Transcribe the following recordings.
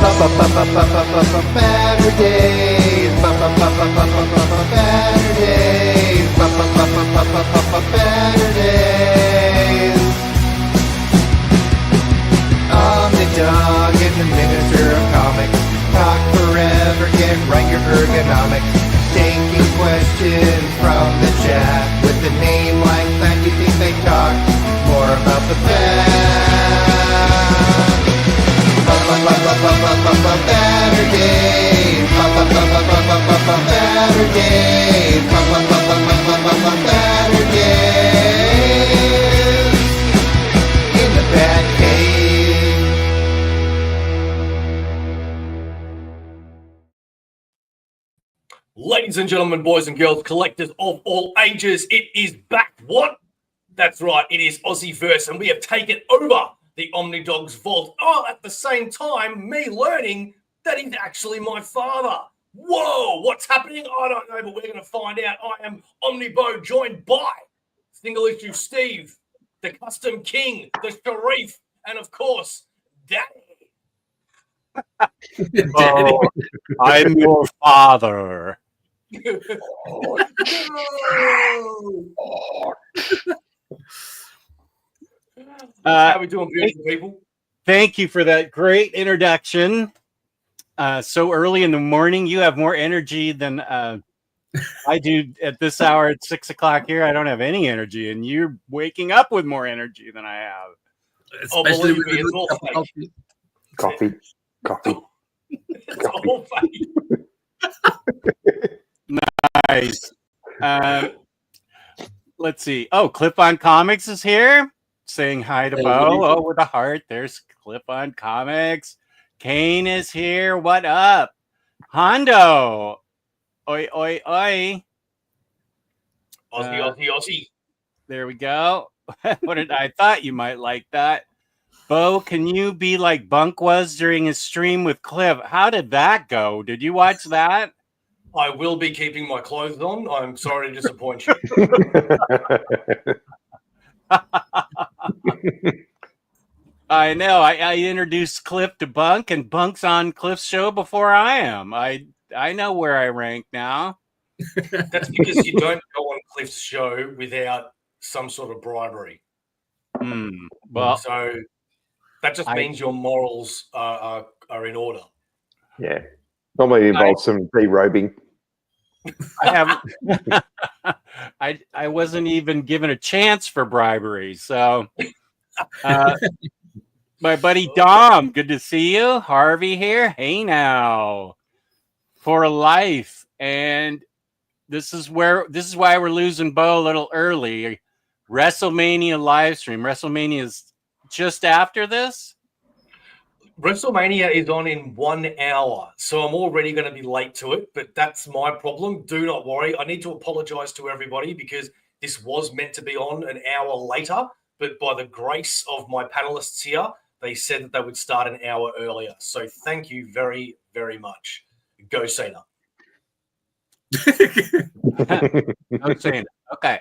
Baturdays. Baturdays. Omnidog is the minister of comics. Talk forever, get right your ergonomics. Taking questions from the chat. With a name like that, you think they talk more about the bat. Baturdays. Baturdays. Baturdays. In the BatCave. Ladies and gentlemen, boys and girls, collectors of all ages, it is back. What? That's right, it is AussieVerse, and we have taken over the Omnidog's vault. Oh, at the same time, me learning that he's actually my father. Whoa, what's happening? I don't know, but we're going to find out. I am Omnibo, joined by Single Issue Steve, the Custom King, the Sharif, and of course, Danny. Oh, I'm your father. How are we doing, beautiful people? Thank you for that great introduction. So early in the morning, you have more energy than I do at this hour at 6 o'clock here. I don't have any energy, and you're waking up with more energy than I have. Especially believe me, it's all fake. Coffee. It's all fake. Nice. Let's see. Oh, Clip on Comics is here saying hi to Bo. Oh, with a heart. There's Clip on Comics. Kane is here. What up? Hondo. Oi, oi, oi. Aussie. There we go. I thought you might like that. Bo, can you be like Bunk was during his stream with Cliff? How did that go? Did you watch that? I will be keeping my clothes on. I'm sorry to disappoint you. I know. I introduced Cliff to Bunk, and Bunk's on Cliff's show before I am. I know where I rank now. That's because you don't go on Cliff's show without some sort of bribery. Well, so that just means your morals are in order. Yeah. Normally involves some derobing. I have. I wasn't even given a chance for bribery. So, my buddy Dom, good to see you. Harvey here. Hey now, for life, and this is why we're losing Bo a little early. WrestleMania live stream. WrestleMania is just after this. WrestleMania is on in 1 hour, so I'm already going to be late to it, but that's my problem. Do not worry. I need to apologize to everybody because this was meant to be on an hour later, but by the grace of my panelists here, they said that they would start an hour earlier. So thank you very, very much. Go Cena. No Cena. Okay.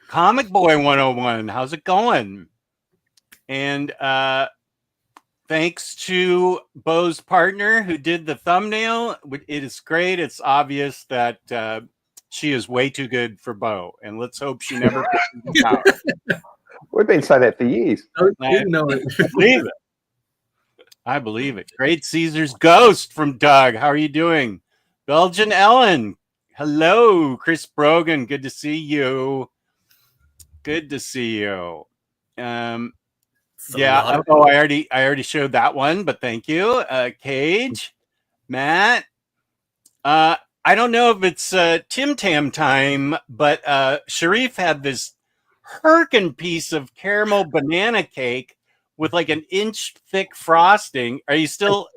Comic Boy 101, how's it going? And thanks to Bo's partner who did the thumbnail. It is great. It's obvious that she is way too good for Bo. And let's hope she never pushes out. We've been saying that for years. I believe it. I believe it. Great Caesar's Ghost from Doug. How are you doing? Belgian Ellen. Hello, Chris Brogan. Good to see you. Good to see you. Yeah. Oh, I already showed that one, but thank you. Cage, Matt. I don't know if it's Tim Tam time, but Sharif had this Herkin piece of caramel banana cake with like an inch thick frosting. Are you still?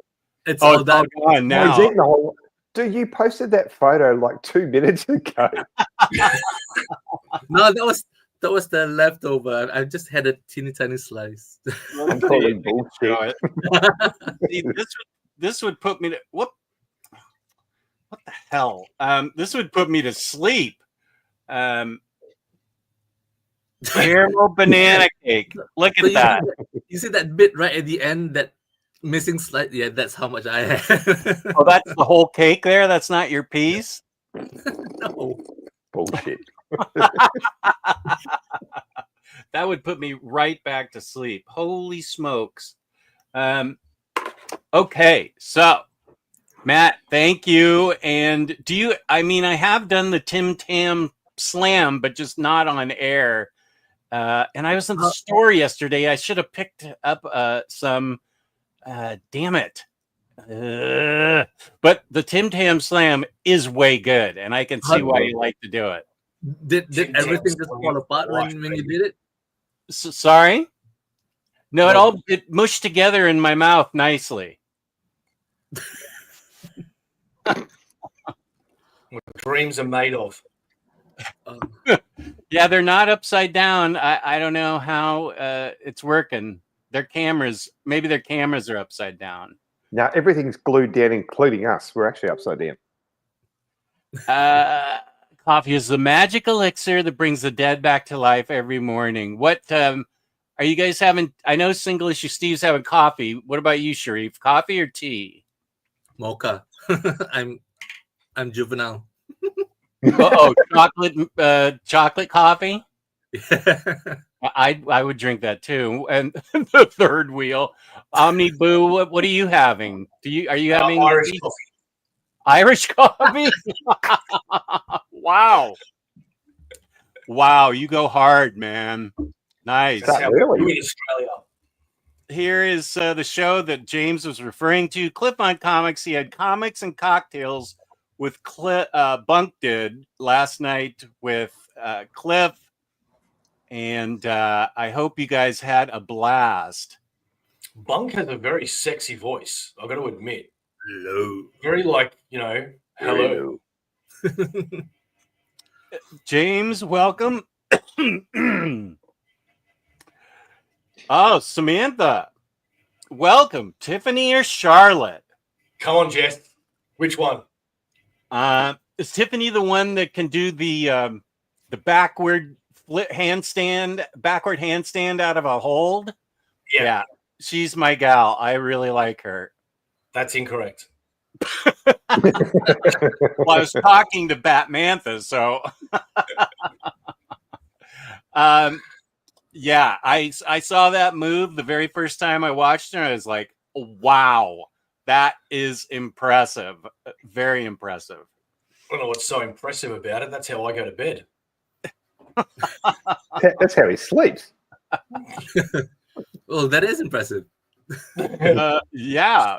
It's all that gone now. Dude, you posted that photo like 2 minutes ago. No, that was the leftover. I just had a teeny tiny slice. I'm calling bullshit. See, this would put me to what the hell? This would put me to sleep. Caramel banana cake. Look at that. You see that bit right at the end that Missing slice. Yeah, that's how much I had. Oh, that's the whole cake there? That's not your piece? No. Bullshit. That would put me right back to sleep. Holy smokes. Okay, so Matt, thank you. And I have done the Tim Tam Slam, but just not on air. And I was in the store yesterday. I should have picked up some. Damn it. But the Tim Tam Slam is way good, and I can see why you like to do it. Did everything just fall apart when you did it? Sorry? No, it mushed together in my mouth nicely. What dreams are made of. Yeah, they're not upside down. I don't know how it's working. Maybe their cameras are upside down. Now everything's glued down, including us. We're actually upside down. Coffee is the magic elixir that brings the dead back to life every morning. What are you guys having? I know Single Issue Steve's having coffee. What about you, Sharif? Coffee or tea? Mocha. I'm juvenile. Chocolate coffee. I would drink that too. And the third wheel, Omnibus. What are you having? Are you having Irish coffee? Irish coffee? Wow, you go hard, man. Nice. That's really in Australia. Here is the show that James was referring to. Cliff on Comics. He had comics and cocktails with Bunk did last night with Cliff. And I hope you guys had a blast. Bunk has a very sexy voice, I've got to admit. Hello. Very hello. James, welcome. Oh, Samantha. Welcome. Tiffany or Charlotte? Come on, Jess. Which one? Is Tiffany the one that can do the backward handstand out of a hold? Yeah, she's my gal. I really like her. That's incorrect. Well, I was talking to Batmantha, so yeah, I saw that move the very first time I watched her. I was like, wow, that is impressive. Very impressive. I don't know what's so impressive about it. That's how I go to bed. That's how he sleeps. Well, that is impressive. Yeah.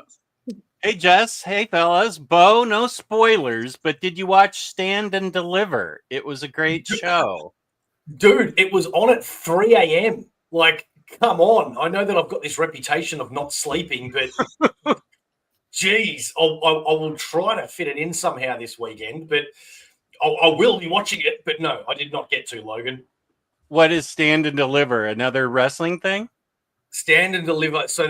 Hey, Jess. Hey, fellas. Bo, no spoilers, but did you watch Stand and Deliver? It was a great show. Dude, it was on at 3 a.m. Like, come on. I know that I've got this reputation of not sleeping, but geez, I will try to fit it in somehow this weekend, but I will be watching it. But no, I did not get to, Logan. What is Stand and Deliver? Another wrestling thing? Stand and Deliver. So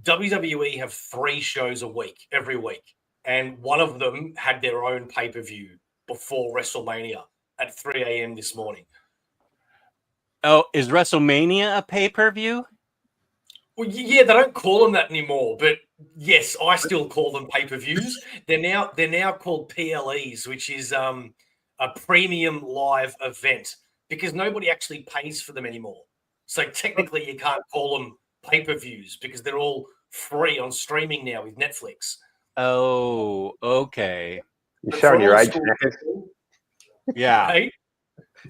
WWE have 3 shows a week, every week. And one of them had their own pay-per-view before WrestleMania at 3 a.m. this morning. Oh, is WrestleMania a pay-per-view? Well, yeah, they don't call them that anymore, but yes, I still call them pay-per-views. They're now called PLEs, which is a premium live event, because nobody actually pays for them anymore. So technically, you can't call them pay-per-views because they're all free on streaming now with Netflix. Oh, okay. You're showing your age, knackers. Yeah. Hey?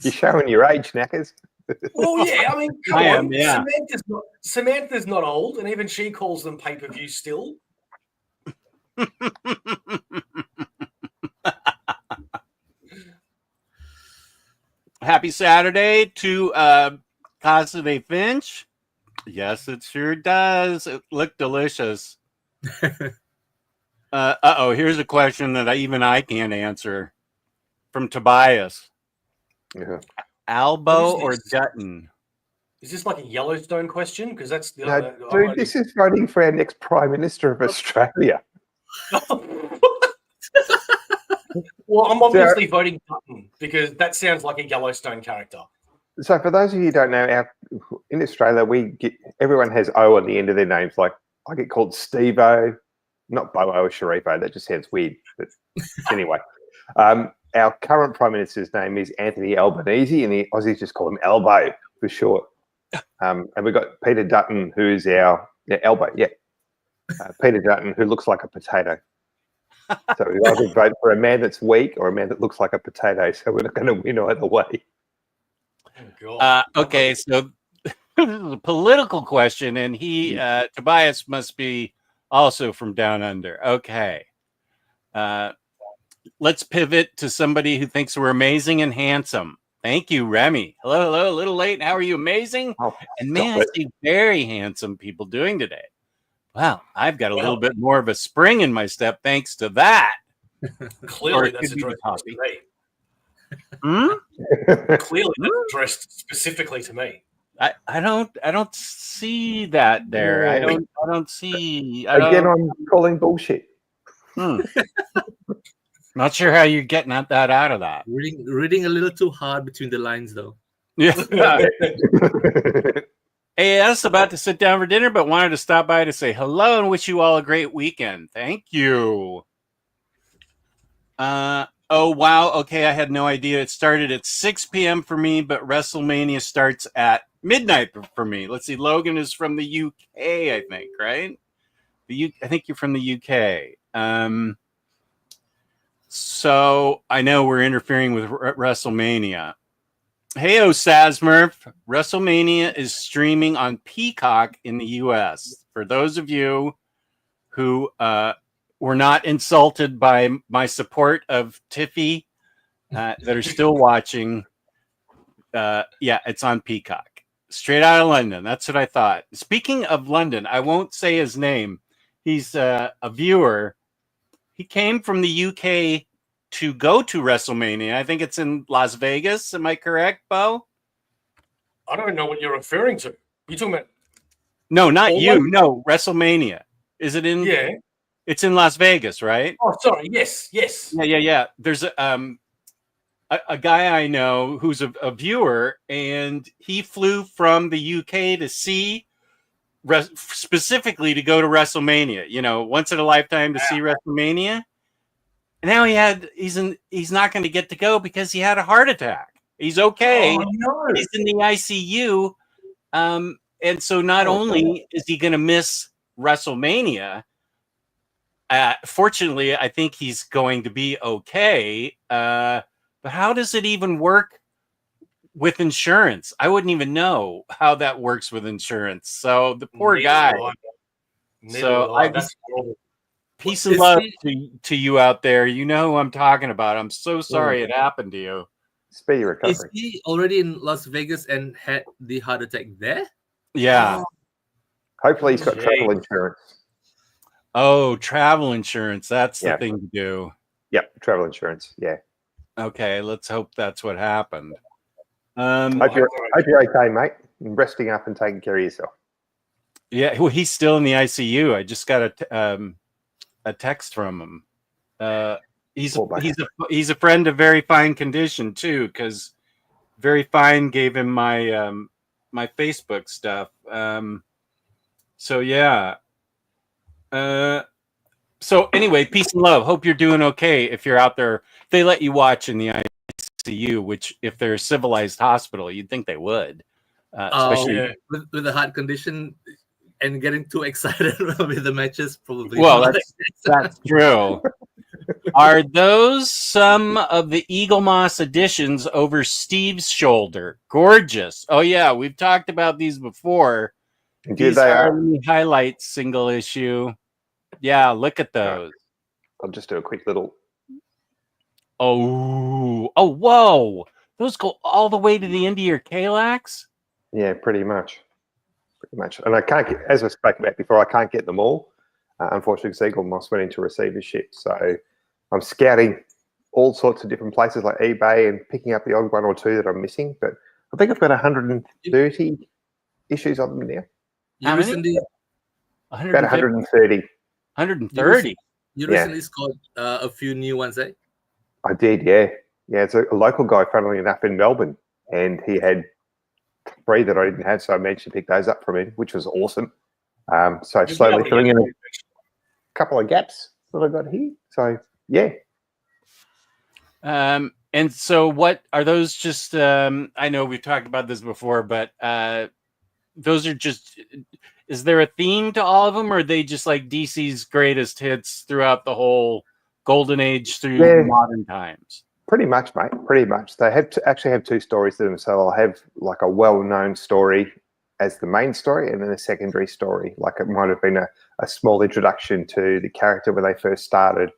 You're showing your age, knackers. Well, yeah, I mean, come I on. am, yeah. Samantha's not old, and even she calls them pay-per-views still. Happy Saturday to Casa de Finch. Yes, it sure does. It looked delicious. Here's a question that even I can't answer from Tobias. Yeah. Albo or Dutton? Is this like a Yellowstone question? Because that's the No, other. dude, this is voting for our next Prime Minister of Australia. Well, I'm obviously voting Dutton because that sounds like a Yellowstone character. So, for those of you who don't know, in Australia, everyone has O on the end of their names, like I get called Steve-O, not Bowo or Sharifo. That just sounds weird. But anyway, our current Prime Minister's name is Anthony Albanese, and the Aussies just call him Elbow for short. And we've got Peter Dutton, who is our Elbow, Peter Dutton, who looks like a potato. So we either vote for a man that's weak or a man that looks like a potato. So we're not going to win either way. Oh, God. Okay, so this is a political question, and Tobias must be also from down under. Okay. Let's pivot to somebody who thinks we're amazing and handsome. Thank you, Remy. Hello, a little late. How are you? Amazing? Oh, And man, I see very handsome people doing today. Wow, I've got a little bit more of a spring in my step thanks to that. Clearly, Or it that's could be addressed the to me. Hmm? Clearly, that's addressed specifically to me. I don't see that there. I don't see. Again, I'm calling bullshit. Not sure how you're getting that out of that. Reading a little too hard between the lines, though. Yeah. AS about to sit down for dinner, but wanted to stop by to say hello and wish you all a great weekend. Thank you. Oh, wow. Okay, I had no idea. It started at 6 p.m. for me, but WrestleMania starts at midnight for me. Let's see. Logan is from the UK, I think, right? I think you're from the UK. So I know we're interfering with WrestleMania. Hey, Sasmurf. WrestleMania is streaming on Peacock in the US. For those of you who were not insulted by my support of Tiffy that are still watching, it's on Peacock. Straight out of London. That's what I thought. Speaking of London, I won't say his name. He's a viewer. He came from the UK to go to WrestleMania. I think it's in Las Vegas. Am I correct, Bo? I don't know what you're referring to. You talking about? No, not you. London? No, WrestleMania. Is it in? Yeah. It's in Las Vegas, right? Oh, sorry. Yes. Yeah. There's a guy I know who's a viewer, and he flew from the UK to see specifically to go to WrestleMania. You know, once in a lifetime to see WrestleMania. Now he's not going to get to go because he had a heart attack. He's okay. Oh, no. He's in the ICU. And so not only is he going to miss WrestleMania, fortunately, I think he's going to be okay. But how does it even work with insurance? I wouldn't even know how that works with insurance. So the poor guy. So I just peace and love to you out there. You know who I'm talking about. I'm so sorry it happened to you. Speedy recovery. Is he already in Las Vegas and had the heart attack there? Yeah. Hopefully he's got travel insurance. Oh, travel insurance. That's the thing to do. Yep, travel insurance. Yeah. Okay, let's hope that's what happened. Hope you're okay, mate. And resting up and taking care of yourself. Yeah, well, he's still in the ICU. I just got a text from him. He's a friend of Very Fine Condition too, because Very Fine gave him my my Facebook stuff. So yeah. So anyway, peace and love. Hope you're doing okay. If you're out there, they let you watch in the ICU, which if they're a civilized hospital, you'd think they would. Especially with the heart condition and getting too excited with the matches, probably. Well, that's true. Are those some of the Eagle Moss editions over Steve's shoulder? Gorgeous. Oh yeah, we've talked about these before. These are the highlights single issue. Yeah, look at those. I'll just do a quick little. Oh, whoa! Those go all the way to the end of your Kalax? Yeah, pretty much. And I can't get, as I spoke about before, I can't get them all. Unfortunately, because Eagle Moss went into receivership. So I'm scouting all sorts of different places like eBay and picking up the odd one or two that I'm missing. But I think I've got 130 issues of them now. You recently, about 130. 130. You recently scored a few new ones, eh? I did, yeah. Yeah, it's a local guy, funnily enough, in Melbourne. And he had 3 that I didn't have, so I managed to pick those up from him, which was awesome. So slowly filling in a couple of gaps that I got here. So yeah. And so what are those just I know we've talked about this before, but those are just, is there a theme to all of them, or are they just like DC's greatest hits throughout the whole golden age through modern times? Pretty much, mate. Pretty much. They have to actually have two stories to them. So I'll have like a well-known story as the main story, and then a secondary story. Like it might have been a small introduction to the character when they first started.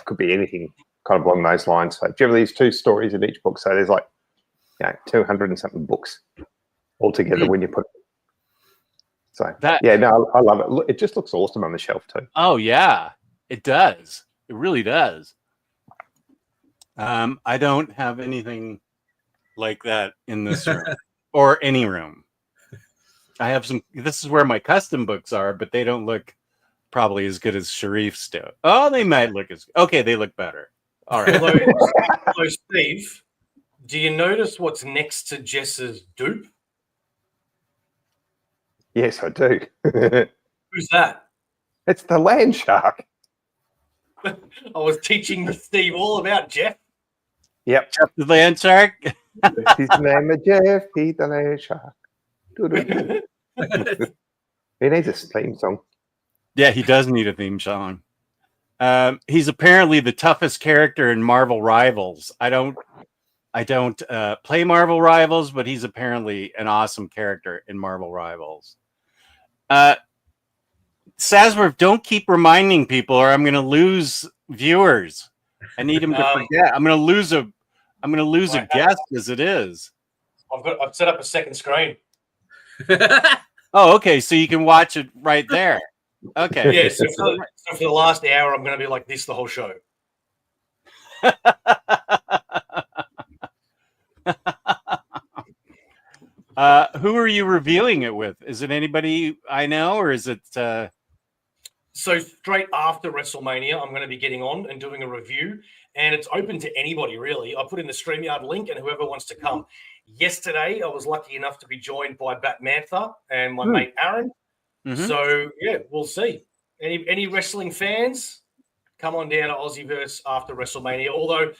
Could be anything kind of along those lines. So generally, there's two stories in each book. So there's like 200 and something books altogether when you put. So I love it. It just looks awesome on the shelf too. Oh yeah, it does. It really does. I don't have anything like that in this room or any room. I have some. This is where my custom books are, but they don't look probably as good as Sharif's do. Oh, they might look as okay. They look better. All right. Although, Steve, do you notice what's next to Jess's dupe? Yes, I do. Who's that? It's the land shark. I was teaching Steve all about Jeff. Yep. Jeff the land shark. His name is Jeff. He's the land shark. He needs a theme song. Yeah, he does need a theme song. He's apparently the toughest character in Marvel Rivals. I don't play Marvel Rivals, but he's apparently an awesome character in Marvel Rivals. Sazworth, don't keep reminding people, or I'm going to lose viewers. I need him to forget. I'm going to lose a guest as it is. I've set up a second screen. Oh, okay. So you can watch it right there. Okay. Yeah. So for the last hour, I'm going to be like this the whole show. Who are you reviewing it with? Is it anybody I know, or is it? So straight after WrestleMania, I'm going to be getting on and doing a review, and it's open to anybody really. I put in the StreamYard link, and whoever wants to come. Yesterday, I was lucky enough to be joined by Batmantha and my mate Aaron. Mm-hmm. So yeah, we'll see. Any wrestling fans, come on down to AussieVerse after WrestleMania. Although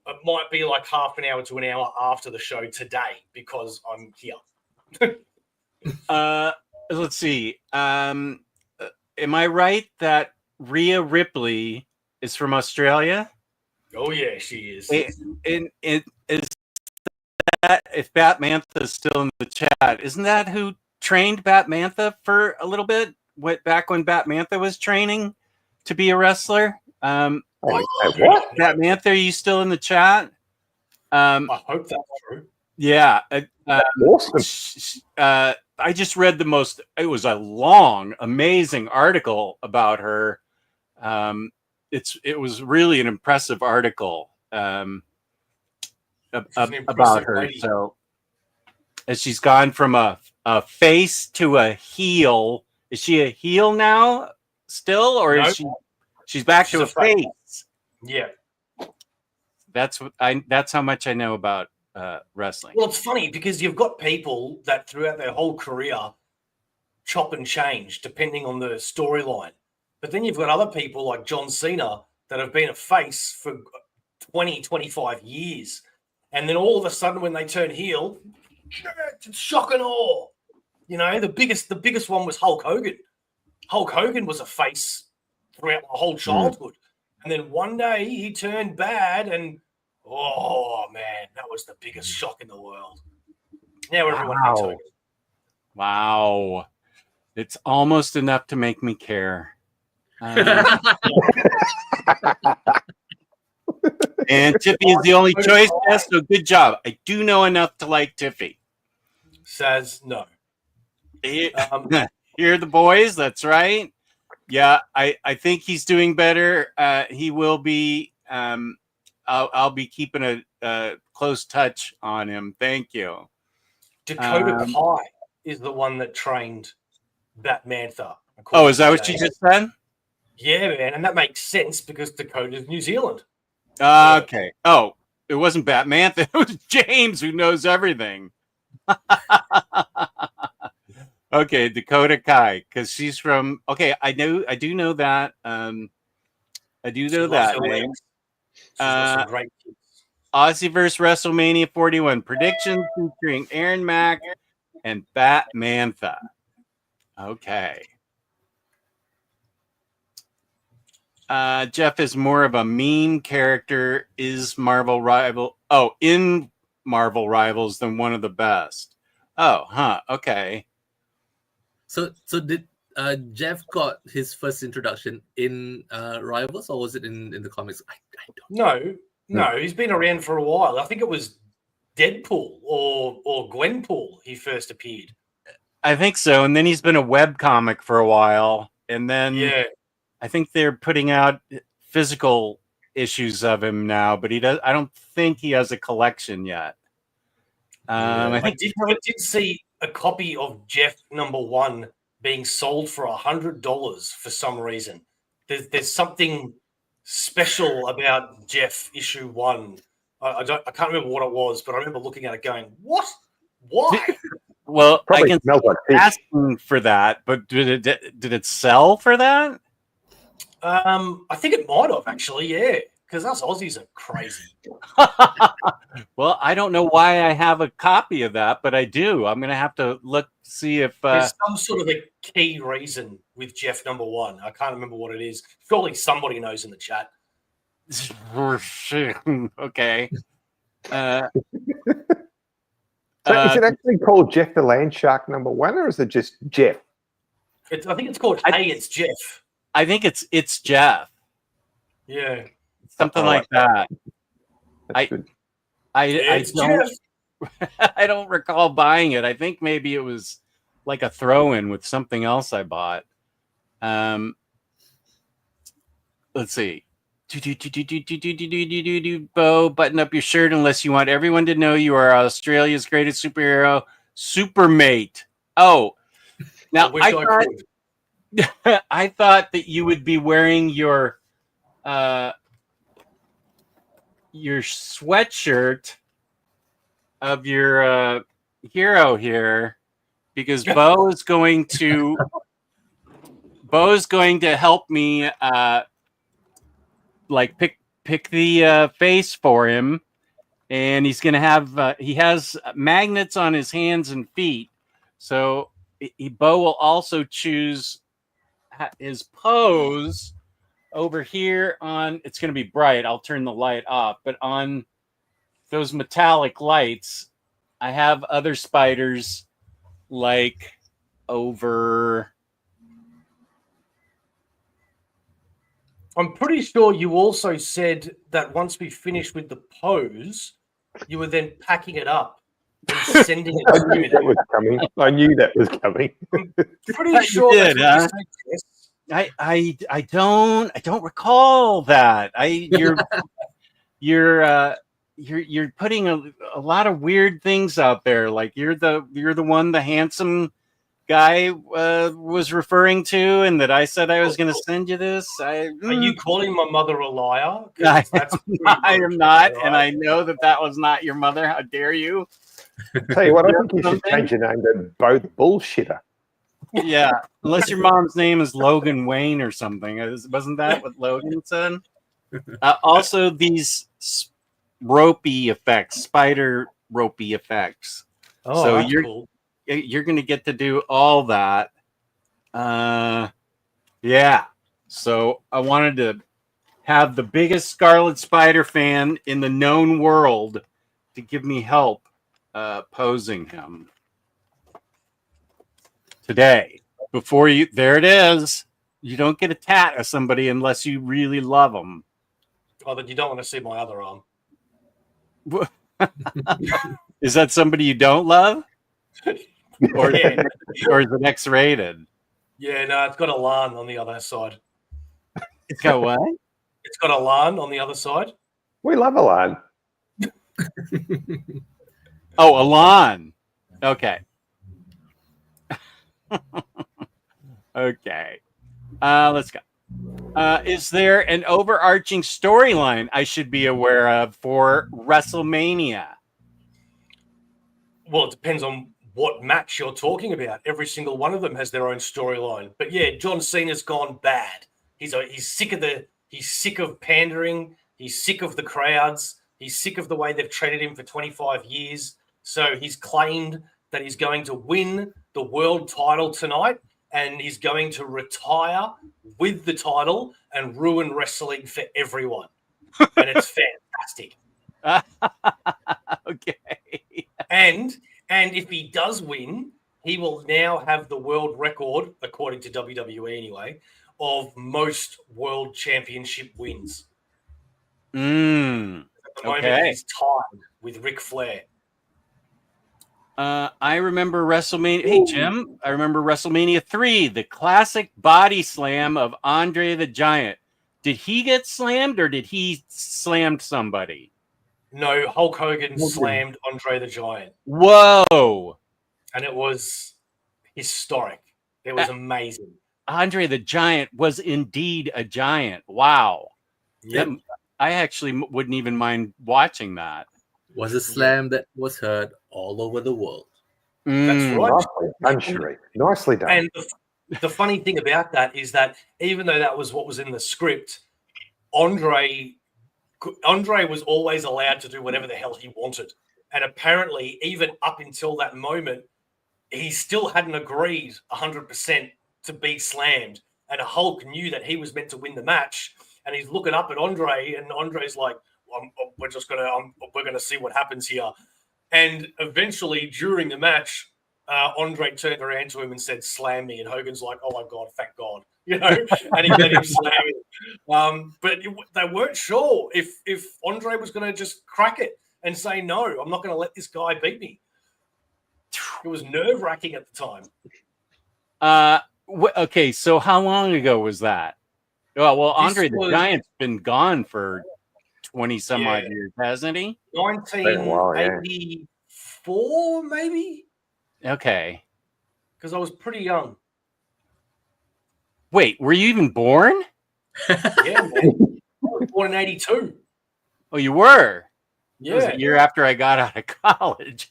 it might be like half an hour to an hour after the show today because I'm here. Let's see. Am I right that Rhea Ripley is from Australia? Oh yeah, she is. Is that, if Batmantha is still in the chat, isn't that who trained Batmantha for a little bit? Back when Batmantha was training to be a wrestler? What? Batmantha, are you still in the chat? I hope that's true. Yeah. Awesome. I just read it was a long, amazing article about her. It was really an impressive article about her. Lady. So as she's gone from a face to a heel. Is she a heel now still, or is she's back to a face? Yeah. That's how much I know about wrestling. Well, it's funny because you've got people that throughout their whole career chop and change depending on the storyline. But then you've got other people like John Cena that have been a face for 20, 25 years. And then all of a sudden when they turn heel, it's shock and awe. You know, the biggest one was Hulk Hogan. Hulk Hogan was a face throughout my whole childhood. And then one day he turned bad and oh man, that was the biggest shock in the world. Now everyone hates Hogan. Wow. It's almost enough to make me care. And Tiffy is the only choice. Yes, so good job. I do know enough to like Tiffy. Says no. Here are the boys. That's right. Yeah, I think he's doing better. He will be. I'll be keeping a close touch on him. Thank you. Dakota Kai is the one that trained Batmantha. Oh, is that what you just said? Yeah, man, and that makes sense because Dakota's New Zealand. Okay. Oh, it wasn't Batmantha. It was James who knows everything. Okay, Dakota Kai, because she's from. Okay, I do know that. I do She know loves that her name. legs. She's got some great kids. AussieVerse WrestleMania 41 predictions featuring Aaron Mack and Batmantha. Okay. Jeff is more of a meme character. Is Marvel rival? Oh, in Marvel Rivals than one of the best. Oh, huh. Okay. So did Jeff got his first introduction in Rivals, or was it in the comics? I don't. No, he's been around for a while. I think it was Deadpool or Gwenpool he first appeared. I think so. And then he's been a webcomic for a while. And then Yeah. I think they're putting out physical issues of him now, but I don't think he has a collection yet. I think I did see a copy of Jeff #1 being sold for $100 for some reason. There's something special about Jeff issue 1. I can't remember what it was, but I remember looking at it going, "What? Why?" well, I Probably can smells like fish. asking for that, but did it sell for that? I think it might have actually, yeah, because us Aussies are crazy. Well, I don't know why I have a copy of that, but I do. I'm gonna have to see if There's some sort of a key reason with Jeff #1. I can't remember what it is. Surely somebody knows in the chat. okay. So is it actually called Jeff the Land Shark #1, or is it just Jeff? I think it's called Hey, It's Jeff. I think it's Jeff. Yeah. Something like that. That's good. I don't Jeff. I don't recall buying it. I think maybe it was like a throw-in with something else I bought. Let's see. Bo, button up your shirt unless you want everyone to know you are Australia's greatest superhero, Supermate. Oh, now I thought that you would be wearing your sweatshirt of your hero here, because Bo is going to help me like pick the face for him, and he's gonna have he has magnets on his hands and feet, so Bo will also choose his pose over here on. It's gonna be bright. I'll turn the light off, but on those metallic lights, I have other spiders like over. I'm pretty sure you also said that once we finished with the pose, you were then packing it up and sending it I to knew me. that was coming. I knew that was coming. Pretty sure did, that's what you said, Chris. I don't recall that. You're putting a lot of weird things out there. Like you're the one the handsome guy was referring to, and that I said I was going to send you this. Are you calling my mother a liar? I I am not, and I know that was not your mother. How dare you? Tell you what, I think you should change your name to Bo the Bullshitter. Yeah, unless your mom's name is Logan Wayne or something. Wasn't that what Logan said? Also, these ropey effects, spider ropey effects. Oh, so that's you're cool. You're going to get to do all that. Yeah. So I wanted to have the biggest Scarlet Spider fan in the known world to give me help posing him today. Before you, there it is. You don't get a tat of somebody unless you really love them. Oh, then you don't want to see my other arm. Is that somebody you don't love? Or, Yeah. or is it X-rated? Yeah, no, it's got a LAN on the other side. It's got what? It's got a LAN on the other side. We love Alan. Oh, Alon. Okay. Okay. Let's go. Is there an overarching storyline I should be aware of for WrestleMania? Well, it depends on what match you're talking about. Every single one of them has their own storyline. But yeah, John Cena's gone bad. He's sick of pandering. He's sick of the crowds. He's sick of the way they've treated him for 25 years. So he's claimed that he's going to win the world title tonight, and he's going to retire with the title and ruin wrestling for everyone. And it's fantastic. Okay. And if he does win, he will now have the world record, according to WWE anyway, of most world championship wins. At the moment, he's tied with Ric Flair. I remember WrestleMania. Hey, Jim, I remember WrestleMania 3, the classic body slam of Andre the Giant. Did he get slammed or did he slam somebody? No, Hulk Hogan slammed Andre the Giant. Whoa. And it was historic. It was amazing. Andre the Giant was indeed a giant. Wow. Yep. I actually wouldn't even mind watching that. Was a slam that was heard all over the world. That's right. Nicely done, Sheree. Nicely done. And the funny thing about that is that even though that was what was in the script, Andre was always allowed to do whatever the hell he wanted. And apparently, even up until that moment, he still hadn't agreed 100% to be slammed. And Hulk knew that he was meant to win the match. And he's looking up at Andre, and Andre's like, we're gonna see what happens here. And eventually, during the match, Andre turned around to him and said, "Slam me." And Hogan's like, "Oh my God, thank God," and he let him slam him. But they weren't sure if Andre was going to just crack it and say, "No, I'm not going to let this guy beat me." It was nerve-wracking at the time. Okay, so how long ago was that? Well, Andre the Giant's been gone for 20 some odd years, hasn't he? 1984, maybe. Okay. Because I was pretty young. Wait, were you even born? Yeah, man. I was born in 82. Oh, you were? Yeah. It was a year after I got out of college.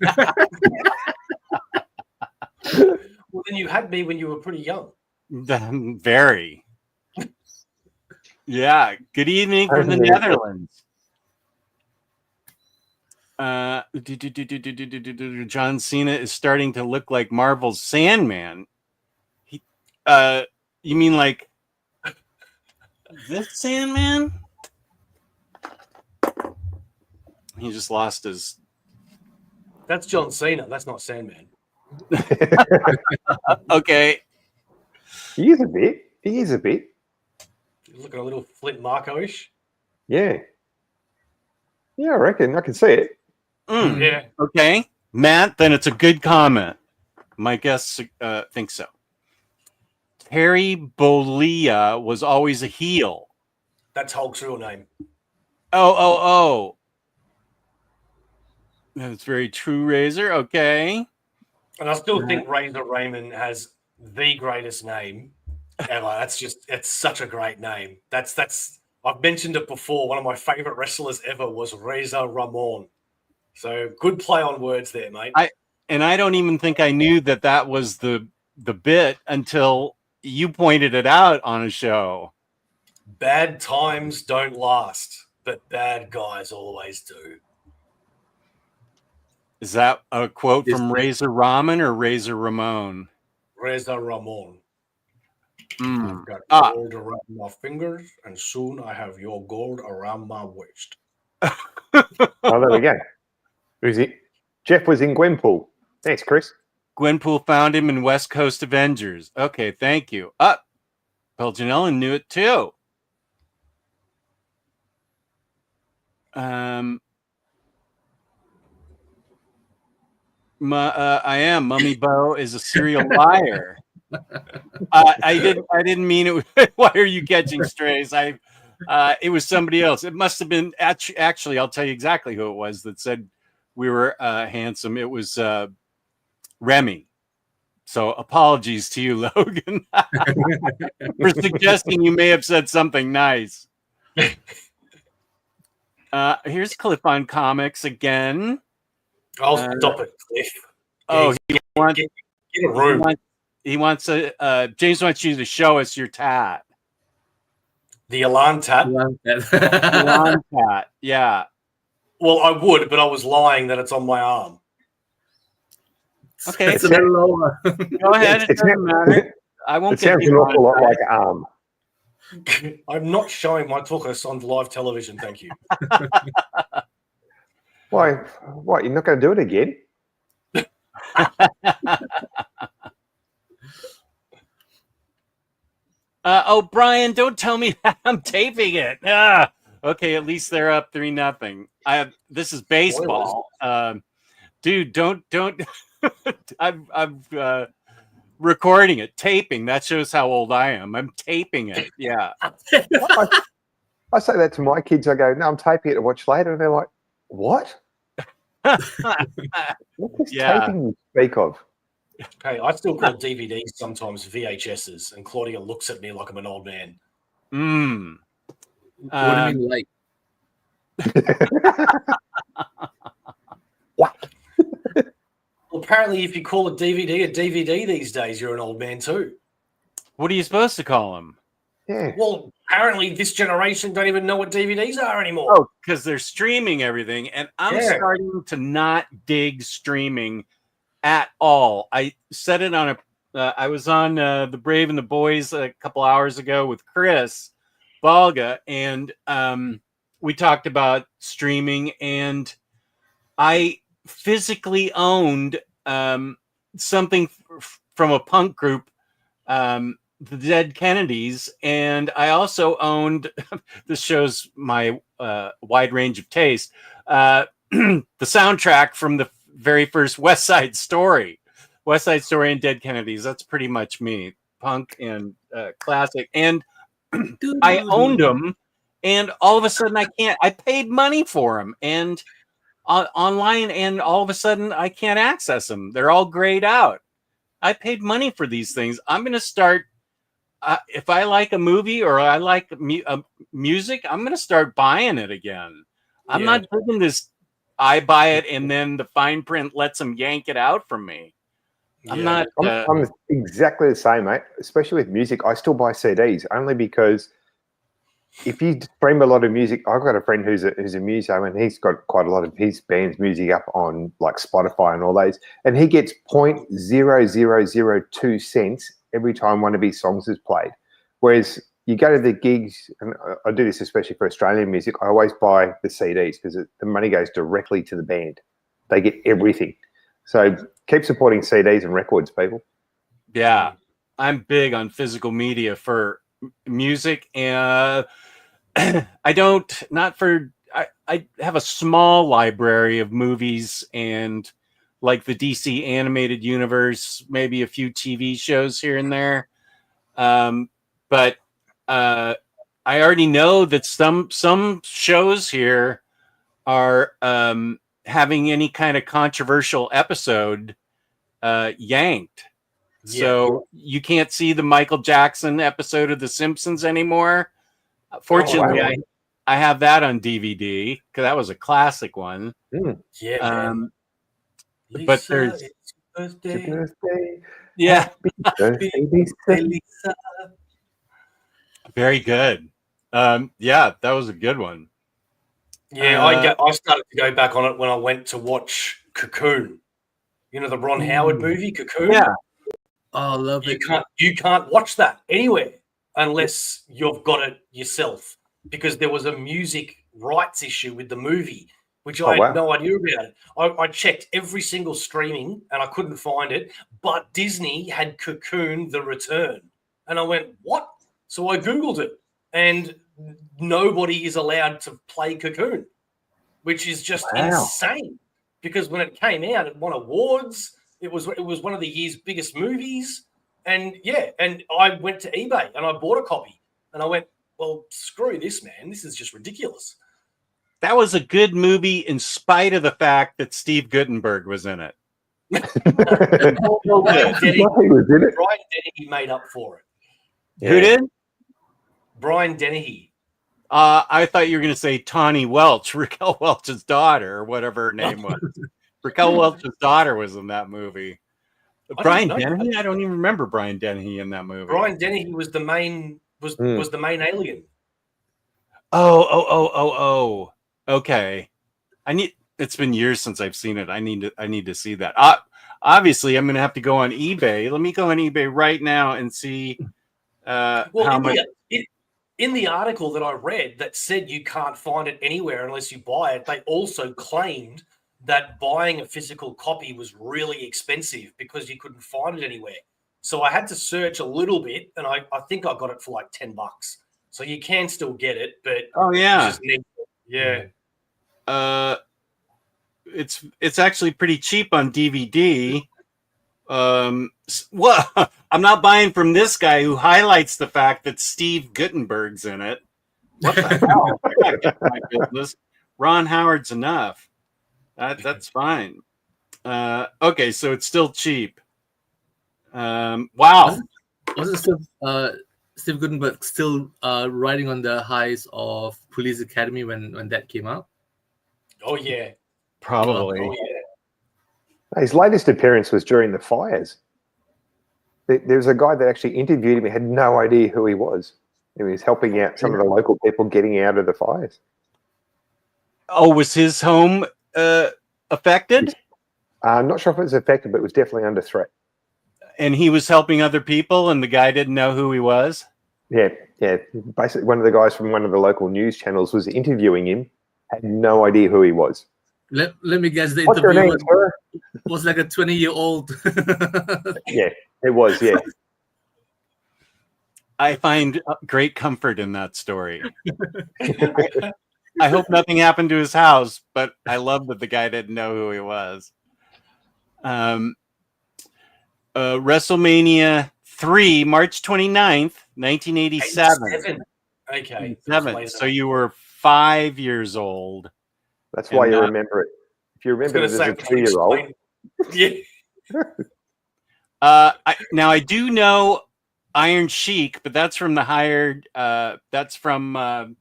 Well, then you had me when you were pretty young. Very. Yeah. Good evening from the Netherlands. John Cena is starting to look like Marvel's Sandman. You mean like this Sandman? He just lost his. That's John Cena. That's not Sandman. Okay. He is a bit. He's looking a little Flint Marko-ish. Yeah. Yeah, I reckon. I can see it. Yeah. Okay. Matt, then it's a good comment. My guests think so. Terry Bollea was always a heel. That's Hulk's real name. Oh. That's very true, Razor. Okay. And I still think Razor Raymond has the greatest name ever. It's such a great name. That's I've mentioned it before. One of my favorite wrestlers ever was Razor Ramon. So good play on words there, mate. I don't even think I knew that was the bit until you pointed it out on a show. Bad times don't last, but bad guys always do. Is that a quote from Razor Ramon or Razor Ramon? Razor Ramon. I've got gold around my fingers, and soon I have your gold around my waist. Oh, there we go. Who's it? Jeff was in Gwenpool. Thanks, Chris. Gwenpool found him in West Coast Avengers. Okay, thank you. Belgian Ellen knew it too. I am. Mummy Bo is a serial liar. I didn't mean it. Why are you catching strays? It was somebody else. It must have been actually. I'll tell you exactly who it was that said we were handsome. It was Remy. So apologies to you, Logan, for suggesting you may have said something nice. Here's Cliff on Comics again. I'll stop it, Cliff. Oh, Get a he room. wants a James wants you to show us your tat. The alarm tat. Alarm tat. Yeah. Well, I would, but I was lying that it's on my arm. Okay. It's a little lower. Go ahead. It doesn't matter. I won't It get sounds an awful lot like arm. I'm not showing my tuchus on live television, thank you. Why? What? You're not going to do it again? Oh, Brian, don't tell me I'm taping it. Okay, at least they're up 3-0. This is baseball. Dude, don't. I'm recording it, taping. That shows how old I am. I'm taping it. Yeah. I say that to my kids. I go, no, I'm taping it to watch later. And they're like, what? What is taping you speak of? Hey, I still call DVDs sometimes VHSs, and Claudia looks at me like I'm an old man. What do you mean, like? What? Well, apparently, if you call a DVD these days, you're an old man too. What are you supposed to call them? Yeah. Well, apparently, this generation don't even know what DVDs are anymore. Oh, because they're streaming everything, and I'm starting to not dig streaming at all. I said it on I was on The Brave and the Boys a couple hours ago with Chris Balga, and we talked about streaming, and I physically owned something from a punk group, the Dead Kennedys, and I also owned, this shows my wide range of taste, the soundtrack from the very first West Side Story and Dead Kennedys. That's pretty much me, punk and classic. And I owned them, and all of a sudden I paid money for them and online, and all of a sudden I can't access them. They're all grayed out. I paid money for these things. I'm going to start, if I like a movie or I like music, I'm going to start buying it again. I'm not doing this. I buy it and then the fine print lets them yank it out from me. I'm not. I'm exactly the same, mate. Especially with music, I still buy CDs only because if you stream a lot of music, I've got a friend who's a muso, and he's got quite a lot of his band's music up on like Spotify and all those, and he gets 0.0002 cents every time one of his songs is played. Whereas you go to the gigs, and I do this especially for Australian music, I always buy the CDs because the money goes directly to the band. They get everything. So keep supporting CDs and records, people. Yeah, I'm big on physical media for music, and I have a small library of movies and like the DC animated universe, maybe a few TV shows here and there. But I already know that some shows here are having any kind of controversial episode yanked. Yeah. So you can't see the Michael Jackson episode of The Simpsons anymore. Fortunately, I have that on DVD because that was a classic one. Yeah. But there's yeah. Very good. Yeah, that was a good one. Yeah, I started to go back on it when I went to watch Cocoon. You know the Ron Howard movie, Cocoon? Yeah. Oh, love it. You can't watch that anywhere unless you've got it yourself, because there was a music rights issue with the movie, which I had no idea about it. I checked every single streaming and I couldn't find it, but Disney had Cocoon The Return. And I went, what? So I Googled it, and nobody is allowed to play Cocoon, which is just insane, because when it came out, it won awards. It was one of the year's biggest movies. And and I went to eBay and I bought a copy, and I went, well, screw this, man. This is just ridiculous. That was a good movie in spite of the fact that Steve Guttenberg was in it. Brian Dennehy made up for it. Yeah. Who did? Brian Dennehy. I thought you were going to say Tawny Welch, Raquel Welch's daughter, or whatever her name was. Raquel Welch's daughter was in that movie. Brian didn't know Dennehy? I don't even remember Brian Dennehy in that movie. Brian Dennehy was the main was the main alien. Oh. Okay. It's been years since I've seen it. I need to see that. Obviously, I'm gonna have to go on eBay. Let me go on eBay right now and see how much. In the article that I read that said you can't find it anywhere unless you buy it, they also claimed that buying a physical copy was really expensive because you couldn't find it anywhere. So I had to search a little bit, and I think I got it for like $10. So you can still get it, but it's actually pretty cheap on DVD. Well, I'm not buying from this guy who highlights the fact that Steve Guttenberg's in it. What the hell? I gotta get my business. Ron Howard's enough. That's fine. Okay, so it's still cheap. Wow. Wasn't Steve Guttenberg still riding on the highs of Police Academy when that came out? Oh yeah, probably. Oh, yeah. His latest appearance was during the fires. There was a guy that actually interviewed him. He had no idea who he was. He was helping out some of the local people getting out of the fires. Oh, was his home affected? I'm not sure if it was affected, but it was definitely under threat. And he was helping other people, and the guy didn't know who he was? Yeah. Basically, one of the guys from one of the local news channels was interviewing him, had no idea who he was. Let me guess, the What's your interview name, sir? was like a 20-year-old. Yeah, it was, yeah. I find great comfort in that story. I hope nothing happened to his house, but I love that the guy didn't know who he was. WrestleMania 3, March 29th, 1987. Okay. 7. So you were 5 years old. That's why you remember it. If you remember it as a 2-year-old. Yeah. Now I do know Iron Sheik, but that's from that's from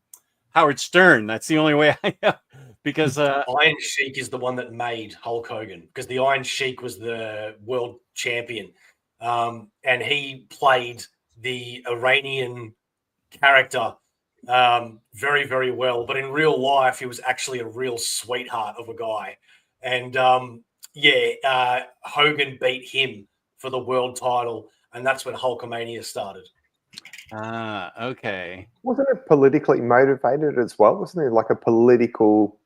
Howard Stern. That's the only way I know. Because Iron Sheik is the one that made Hulk Hogan, because the Iron Sheik was the world champion. And he played the Iranian character very, very well. But in real life, he was actually a real sweetheart of a guy. And Hogan beat him for the world title. And that's when Hulkamania started. Okay. Wasn't it politically motivated as well? Wasn't there like a political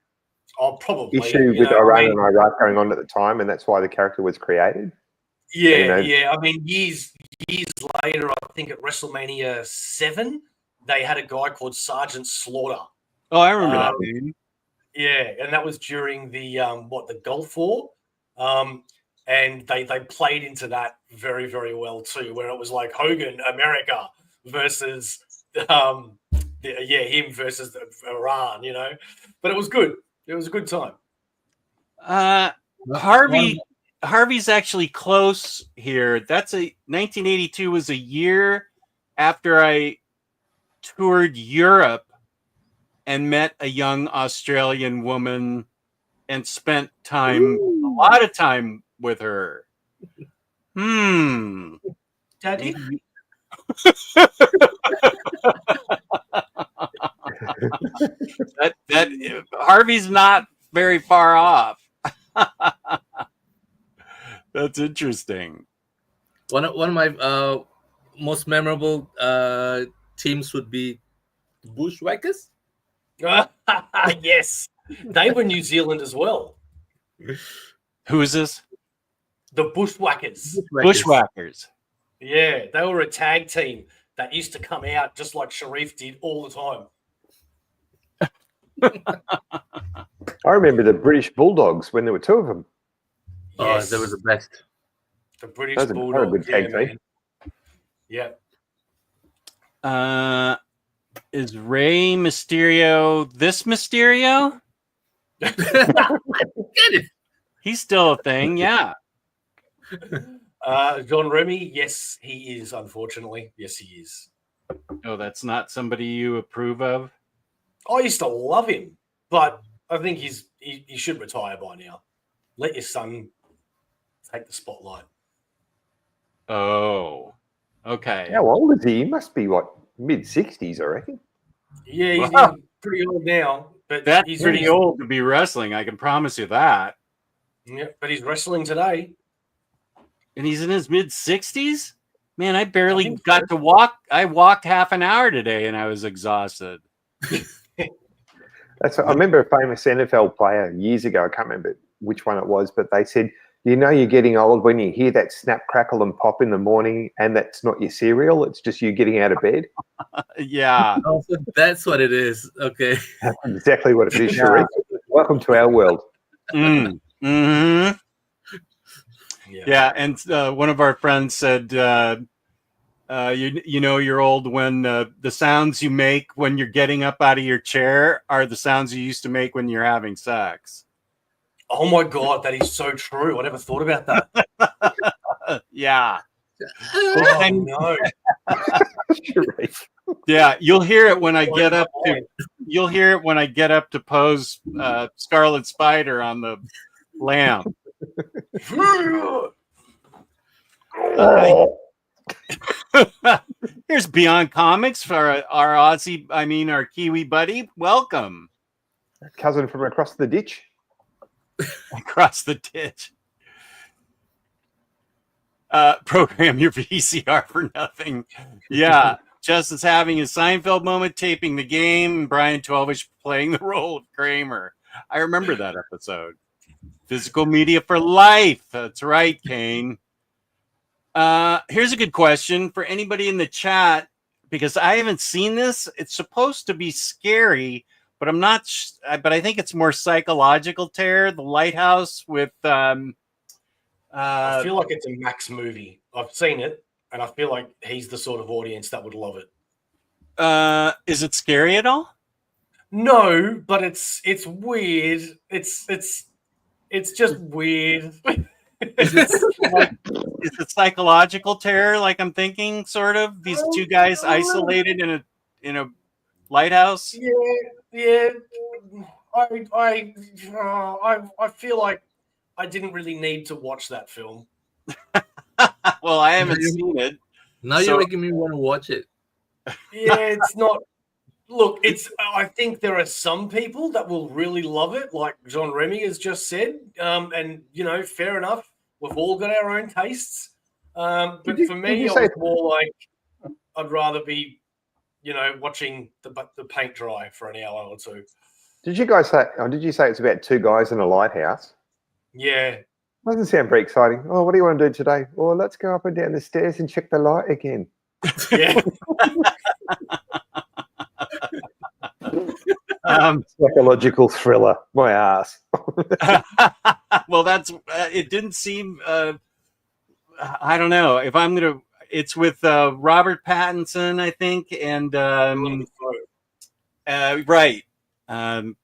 issue with Iran and Iraq going on at the time, and that's why the character was created? Yeah. I mean, years later, I think at WrestleMania 7, they had a guy called Sergeant Slaughter. Oh, I remember that name. Yeah, and that was during the the Gulf War. And they played into that very, very well too, where it was like Hogan, America versus him versus Iran, But it was good. It was a good time. Harvey's actually close here. 1982 was a year after I toured Europe and met a young Australian woman and spent a lot of time with her. Daddy? that Harvey's not very far off. That's interesting. One of my most memorable teams would be Bushwhackers. Yes, they were New Zealand as well. Who is this? The Bushwhackers. Bushwhackers. Yeah, they were a tag team that used to come out just like Sharif did all the time. I remember the British Bulldogs when there were 2 of them. Yes. Oh, they were the best. The British Bulldogs. Bulldogs. A good tag team. Yeah. Is Rey Mysterio this Mysterio? He's still a thing, yeah. John Remy, yes, he is, unfortunately. Yes, he is. Oh, that's not somebody you approve of? I used to love him, but I think he should retire by now. let your son take the spotlight. Oh, okay. How old is he? He must be what, mid-60s, I reckon. Yeah, he's Wow. pretty old now, but That's he's pretty old to be wrestling. I can promise you that. Yeah, but he's wrestling today. And he's in his mid-60s? Man, I barely think got so. to walk. I walked half an hour today and I was exhausted. I remember a famous NFL player years ago. I can't remember which one it was, but they said, you know, you're getting old when you hear that snap, crackle, and pop in the morning, and that's not your cereal. It's just you getting out of bed. Yeah. Oh, so that's what it is. Okay. That's exactly what it is, Yeah. Sharif. Welcome to our world. Mm. Hmm. Yeah. And one of our friends said, you know, you're old when the sounds you make when you're getting up out of your chair are the sounds you used to make when you're having sex. Oh my God, that is so true. I never thought about that. Yeah. Oh no. Sharif. Yeah, you'll hear it when I get up to. You'll hear it when I get up to pose Scarlet Spider on the lamp. Here's Beyond Comics for our our Kiwi buddy. Welcome Cousin from across the ditch. across the ditch. Program your VCR for nothing. Yeah. Justin's having his Seinfeld moment, taping the game, and Brian Twelvish playing the role of Kramer. I remember that episode. Physical media for life. That's right, Kane. Here's a good question for anybody in the chat, because I haven't seen this. It's supposed to be scary, but I'm not. But I think it's more psychological. Terror, The Lighthouse with. I feel like it's a Max movie. I've seen it, and I feel like he's the sort of audience that would love it. Is it scary at all? No, but it's weird. It's just weird. Is it psychological terror? Like I'm thinking, sort of these two guys isolated in a lighthouse. Yeah. I feel like I didn't really need to watch that film. Well, I haven't seen it. Now you're making me want to watch it. Yeah, it's not. Look, I think there are some people that will really love it, like John Remy has just said. And you know, fair enough. We've all got our own tastes. But for me, I was more like I'd rather be, you know, watching the paint dry for an hour or two. Did you guys say? Or did you say it's about two guys in a lighthouse? Yeah. Doesn't sound very exciting. Oh, what do you want to do today? Well, let's go up and down the stairs and check the light again. Yeah. Psychological thriller, my ass. Well, it didn't seem. I don't know if I'm gonna. It's with Robert Pattinson, I think, and right. And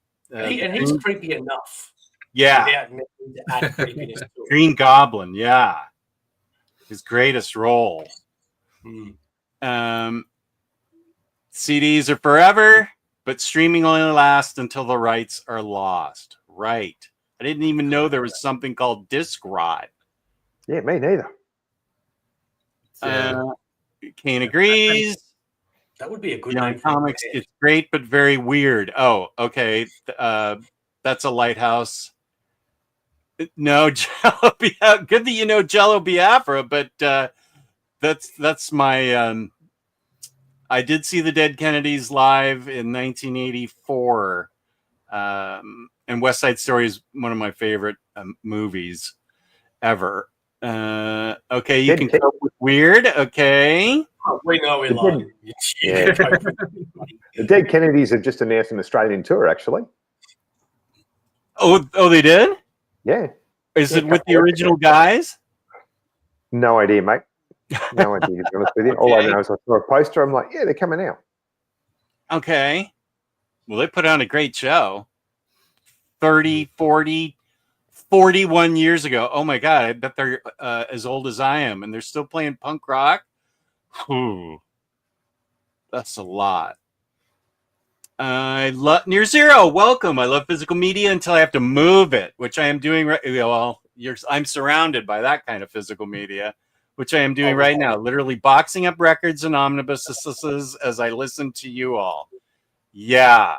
he's creepy enough. Yeah. To add creepiness to it. Green Goblin. Yeah. His greatest role. CDs are forever, but streaming only lasts until the rights are lost. Right. I didn't even know there was something called disc rot. Yeah, me neither. Kane agrees. That would be a good Beyond name. Comics. It's great, but very weird. Oh, okay. That's a lighthouse. No, Jello Biafra. Good that you know Jello Biafra, but that's my. I did see the Dead Kennedys live in 1984, and West Side Story is one of my favorite movies ever. Okay, you can cope with weird. Okay, we know we love it. Yeah. The Dead Kennedys have just announced an Australian tour, actually. Oh, they did? Yeah. Is it with the original guys? No idea, mate. No idea, to be honest with you. Okay. All I know is I saw a poster. I'm like, yeah, they're coming out. Okay. Well, they put on a great show. 30, 40, 41 years ago. Oh, my God. I bet they're as old as I am, and they're still playing punk rock. Whew. That's a lot. I love Near Zero. Welcome. I love physical media until I have to move it, which I am doing right. Well, I'm surrounded by that kind of physical media, which I am doing right now. Literally boxing up records and omnibuses as I listen to you all. Yeah,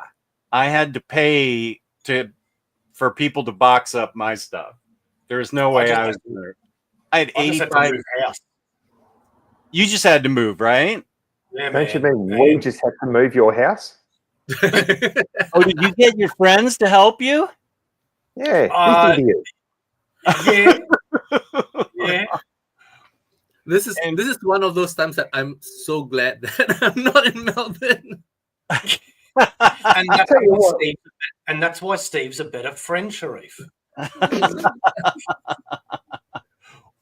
I had to pay for people to box up my stuff. There's no way I was there. I had 85. You just had to move, right? Yeah, don't you mean we just have to move your house? Oh, did you get your friends to help you? Yeah, this idiot. Yeah. This is one of those times that I'm so glad that I'm not in Melbourne. And that's why Steve's a better friend, Sharif.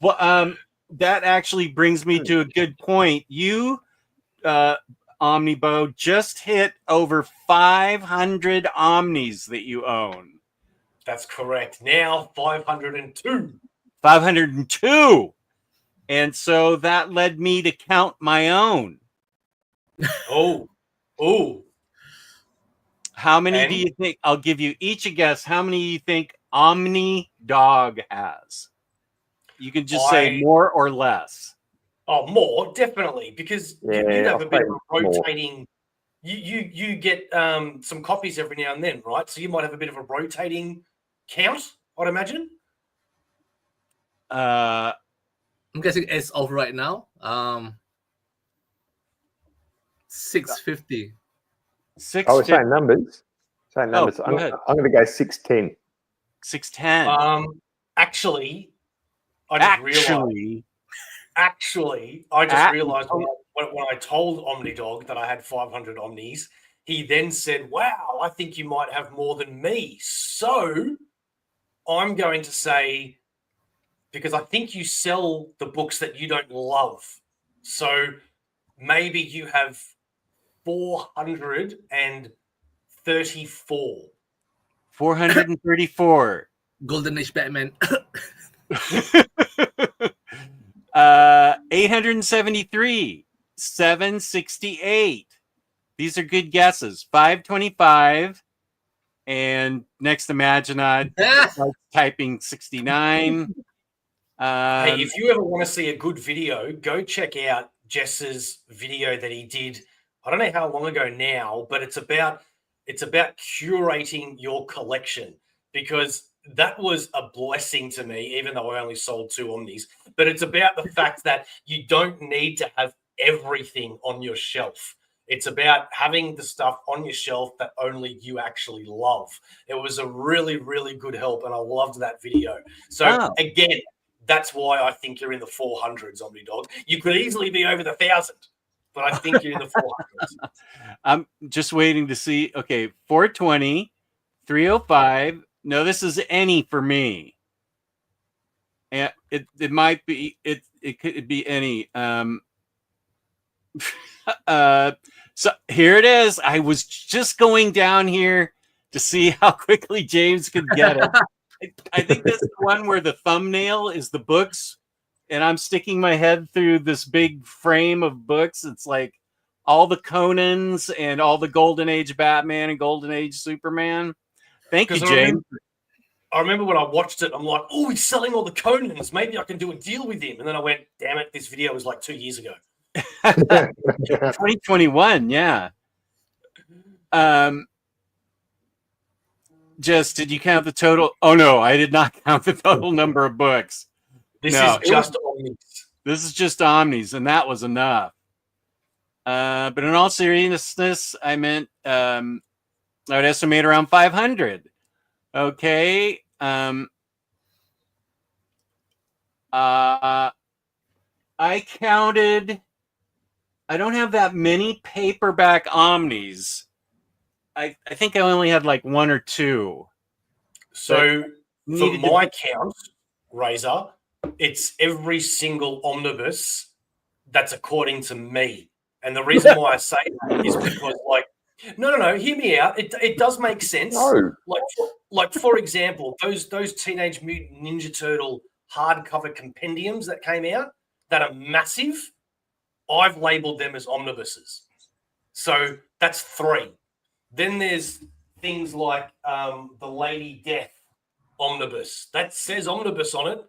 Well, that actually brings me to a good point. You, Omnibo, just hit over 500 Omnis that you own. That's correct. Now 502. 502. And so that led me to count my own. Oh. How many do you think? I'll give you each a guess. How many do you think Omnidog has? You can just say more or less. Oh, more, definitely, because you'd have a bit of a rotating. You get some copies every now and then, right? So you might have a bit of a rotating count, I'd imagine. I'm guessing as of right now, 650. 650. I was saying numbers. I'm going to go 610. 610. Actually, I just realized when I told Omnidog that I had 500 Omnis, he then said, "Wow, I think you might have more than me." So I'm going to say, because I think you sell the books that you don't love, so maybe you have 434. 434. Golden Age Batman. 873. 768. These are good guesses. 525. And next Imaginaut typing 69. Hey, if you ever want to see a good video, go check out Jess's video that he did. I don't know how long ago now, but it's about curating your collection, because that was a blessing to me, even though I only sold 2 Omnis. But it's about the fact that you don't need to have everything on your shelf. It's about having the stuff on your shelf that only you actually love. It was a really, really good help, and I loved that video. So again, that's why I think you're in the 400s, Omnidog. You could easily be over the 1,000, but I think you're in the 400s. I'm just waiting to see. Okay, 420, 305. No, this is any for me. And it might be it could be any. So here it is. I was just going down here to see how quickly James could get it. I think that's the one where the thumbnail is the books, and I'm sticking my head through this big frame of books. It's like all the Conans and all the Golden Age Batman and Golden Age Superman. Thank you, James. I remember when I watched it, I'm like, oh, he's selling all the Conans. Maybe I can do a deal with him. And then I went, damn it, this video was like 2 years ago. 2021, yeah. Just, did you count the total? Oh, no, I did not count the total number of books. This is just Omnis. This is just Omnis, and that was enough. But in all seriousness, I meant I would estimate around 500. Okay. I counted. I don't have that many paperback Omnis. I think I only had like 1 or 2. So for my count, Razor, it's every single omnibus that's according to me. And the reason why I say that is because, like, no, hear me out. It does make sense. No. Like for example, those Teenage Mutant Ninja Turtle hardcover compendiums that came out that are massive, I've labeled them as omnibuses. So that's 3. Then there's things like the Lady Death Omnibus. That says Omnibus on it.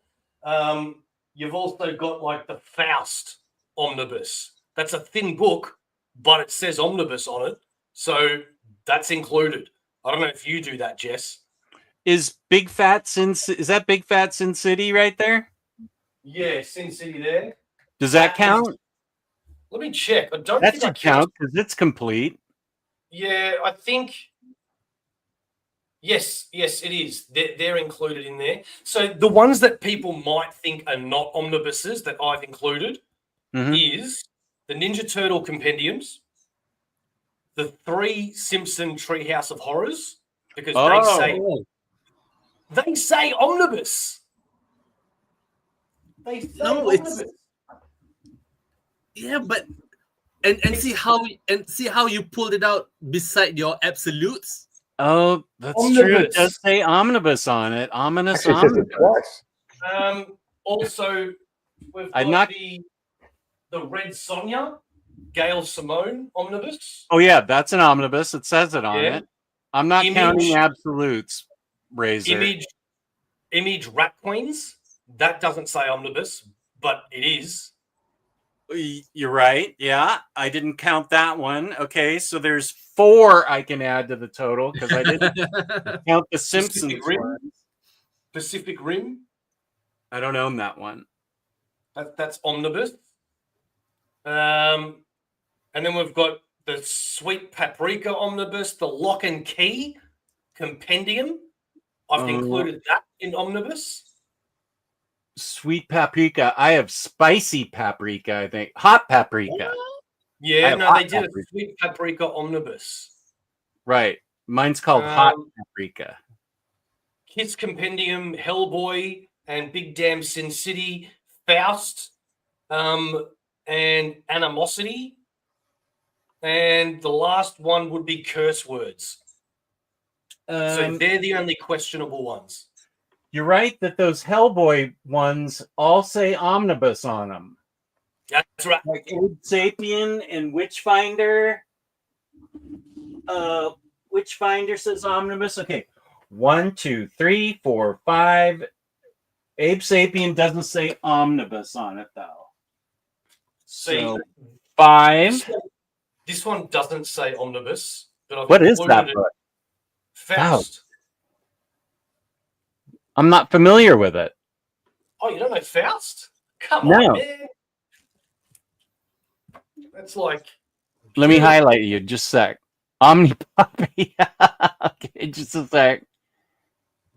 You've also got like the Faust Omnibus. That's a thin book, but it says Omnibus on it. So that's included. I don't know if you do that, Jess. Is that Big Fat Sin City right there? Yeah, Sin City there. Does that count? Let me check. I don't That think I should count because it's complete. Yeah, I think. Yes, it is. They're included in there. So the ones that people might think are not omnibuses that I've included is the Ninja Turtle compendiums, the 3 Simpson Treehouse of Horrors, because they say omnibus. They say omnibus. Yeah, but and see how you pulled it out beside your absolutes. Oh, that's Omnibus. true. It does say omnibus on it. Ominous Actually, it says it omnibus. twice. Also, we've got the Red Sonja, Gail Simone omnibus. Oh yeah, that's an omnibus. It says it on it. I'm not counting absolutes, Razor. Image Rat Queens. That doesn't say omnibus, but it is. You're right. Yeah, I didn't count that one. Okay, so there's 4 I can add to the total because I didn't count the Simpsons ones. Pacific Rim. I don't own that one. That's omnibus. And then we've got the Sweet Paprika omnibus, the Lock and Key compendium. I've included that in omnibus. Sweet paprika. I have spicy paprika, I think. Hot paprika. Yeah, no, they did a Sweet Paprika omnibus. Right. Mine's called Hot Paprika. Kids Compendium, Hellboy, and Big Damn Sin City, Faust, and Animosity. And the last one would be Curse Words. So they're the only questionable ones. You're right that those Hellboy ones all say omnibus on them. That's right. Like Abe Sapien and Witchfinder. Witchfinder says omnibus. Okay. 1, 2, 3, 4, 5. Abe Sapien doesn't say omnibus on it though. So 5. This one doesn't say omnibus, but I've what is that book? Faust. I'm not familiar with it. Oh, you don't know Faust? Come on, man. That's like. Let me highlight you just a sec. Omnipuppy. Okay, just a sec.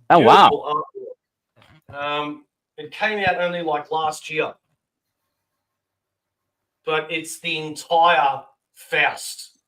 Oh, wow. It came out only like last year. But it's the entire Faust.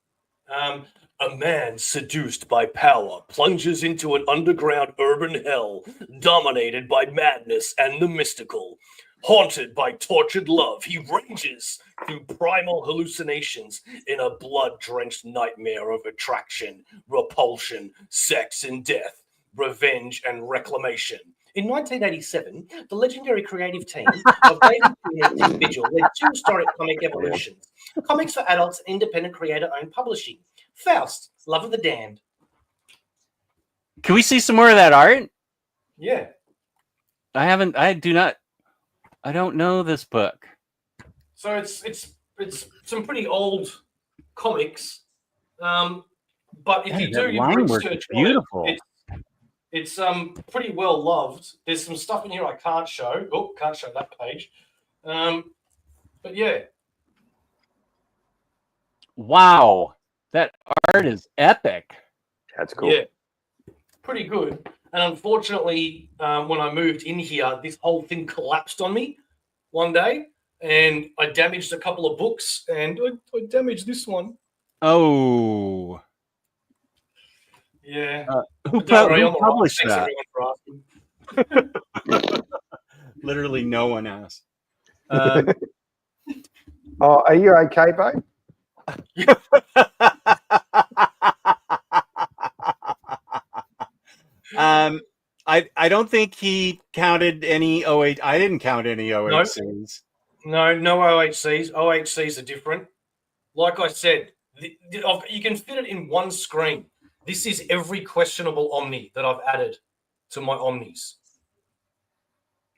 A man seduced by power plunges into an underground urban hell dominated by madness and the mystical. Haunted by tortured love, he ranges through primal hallucinations in a blood-drenched nightmare of attraction, repulsion, sex and death, revenge and reclamation. In 1987, the legendary creative team of David Curating and Vigil led 2 historic comic evolutions. Comics for adults and independent creator-owned publishing. Faust, Love of the Damned. Can we see some more of that art? Yeah. I don't know this book. So it's some pretty old comics. But if you do your research, beautiful. It's pretty well loved. There's some stuff in here I can't show. Oh, can't show that page. But yeah. Wow. That art is epic. That's cool. Yeah. Pretty good. And unfortunately, when I moved in here, this whole thing collapsed on me one day. And I damaged a couple of books. And I damaged this one. Oh. Yeah. Who published that? Literally no one asked. Are you okay, babe? I don't think he counted any OH. I didn't count any OHCs. No OHCs. OHCs are different. Like I said, You can fit it in one screen. This is every questionable Omni that I've added to my Omnis.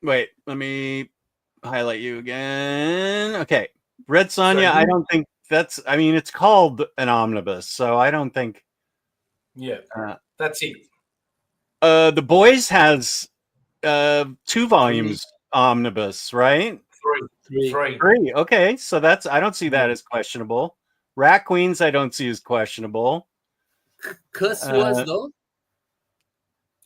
Wait, let me highlight you again. Okay. Red Sonja, I don't think that's, I mean, it's called an omnibus, so I don't think. Yeah, that's it. The Boys has 2 volumes omnibus, right? Three. Okay, so that's, I don't see that as questionable. Rat Queens, I don't see as questionable. Curse words though.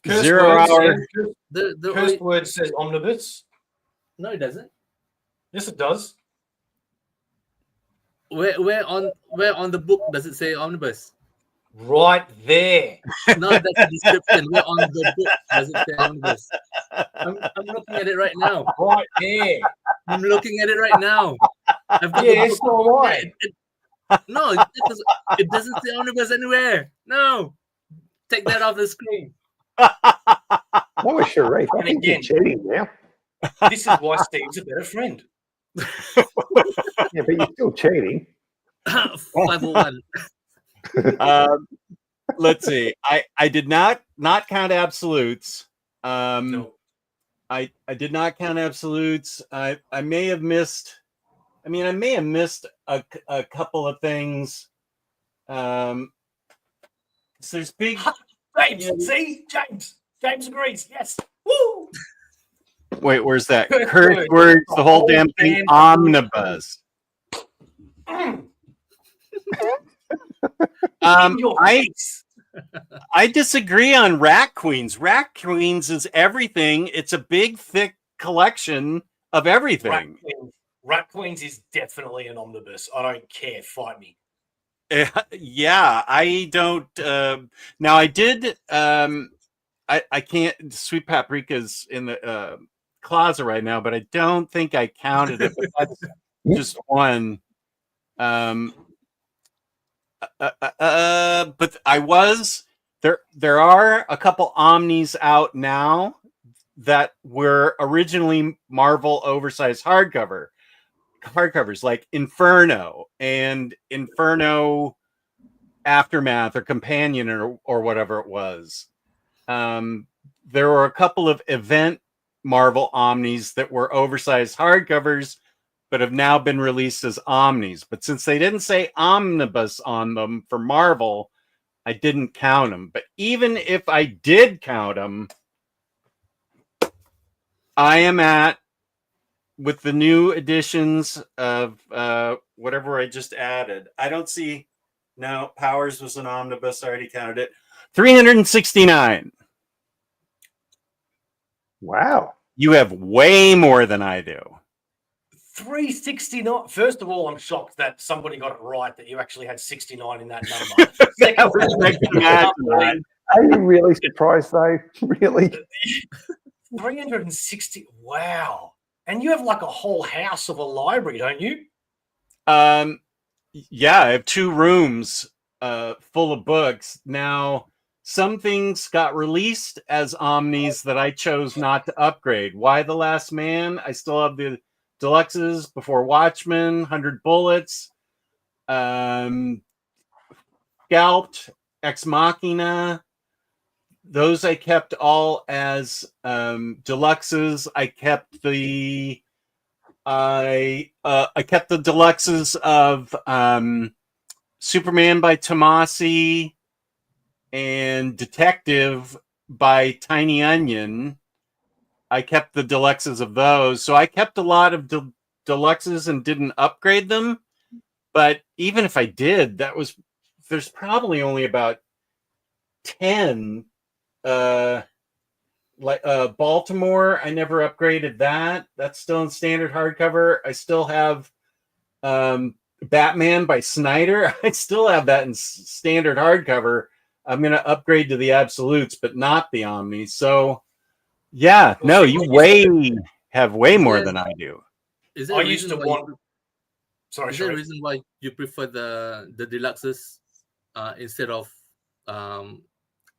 Curse 0 words, hour. yeah. Cursed word says omnibus. No, it doesn't. Yes, it does. Where on the book does it say omnibus? Right there. No, that's the description. Where on the book does it say omnibus? I'm looking at it right now. Right there. I'm looking at it right now. I've got Yeah, the book. so am I. No, it doesn't say omnibus anywhere. No, take that off the screen. That was Sharif. I think you're cheating now. This is why Steve's a better friend. Yeah, but you're still cheating. 501. Let's see. I did not count absolutes. No. I did not count absolutes. I may have missed. I mean, I may have missed a couple of things. So there's big. James, see? James agrees. Yes. Woo! Wait, where's that? Curse words, the whole damn thing, omnibus. I disagree on Rat Queens. Rat Queens is everything. It's a big, thick collection of everything. Rat Queens is definitely an omnibus. I don't care. Fight me. Yeah, I don't. Now, I did. I can't. Sweet Paprika's in the closet right now, but I don't think I counted it. But that's just one. But I was there. There are a couple Omnis out now that were originally Marvel oversized hardcovers, like Inferno and Inferno Aftermath or Companion or whatever it was. There were a couple of event Marvel Omnis that were oversized hardcovers, but have now been released as Omnis. But since they didn't say Omnibus on them for Marvel, I didn't count them. But even if I did count them, I am at, with the new editions of whatever I just added. I don't see, no, Powers was an omnibus. I already counted it. 369. Wow. You have way more than I do. 369. First of all, I'm shocked that somebody got it right, that you actually had 69 in that number. Second of all, are you really surprised though? Really? 360. Wow. And you have like a whole house of a library, don't you? Yeah, I have 2 rooms full of books. Now, some things got released as Omnis that I chose not to upgrade. Why the Last Man? I still have the deluxes. Before Watchmen, 100 Bullets, Scalped, Ex Machina. Those I kept all as deluxes. I kept the deluxes of Superman by Tomasi and Detective by Tiny Onion. I kept the deluxes of those. So I kept a lot of deluxes and didn't upgrade them. But even if I did, there's probably only about 10. Baltimore, I never upgraded that. That's still in standard hardcover. I still have Batman by Snyder. I still have that in standard hardcover. I'm going to upgrade to the absolutes, but not the Omni. So, yeah, no, you have way more than I do. Is there a reason why you prefer the deluxes instead of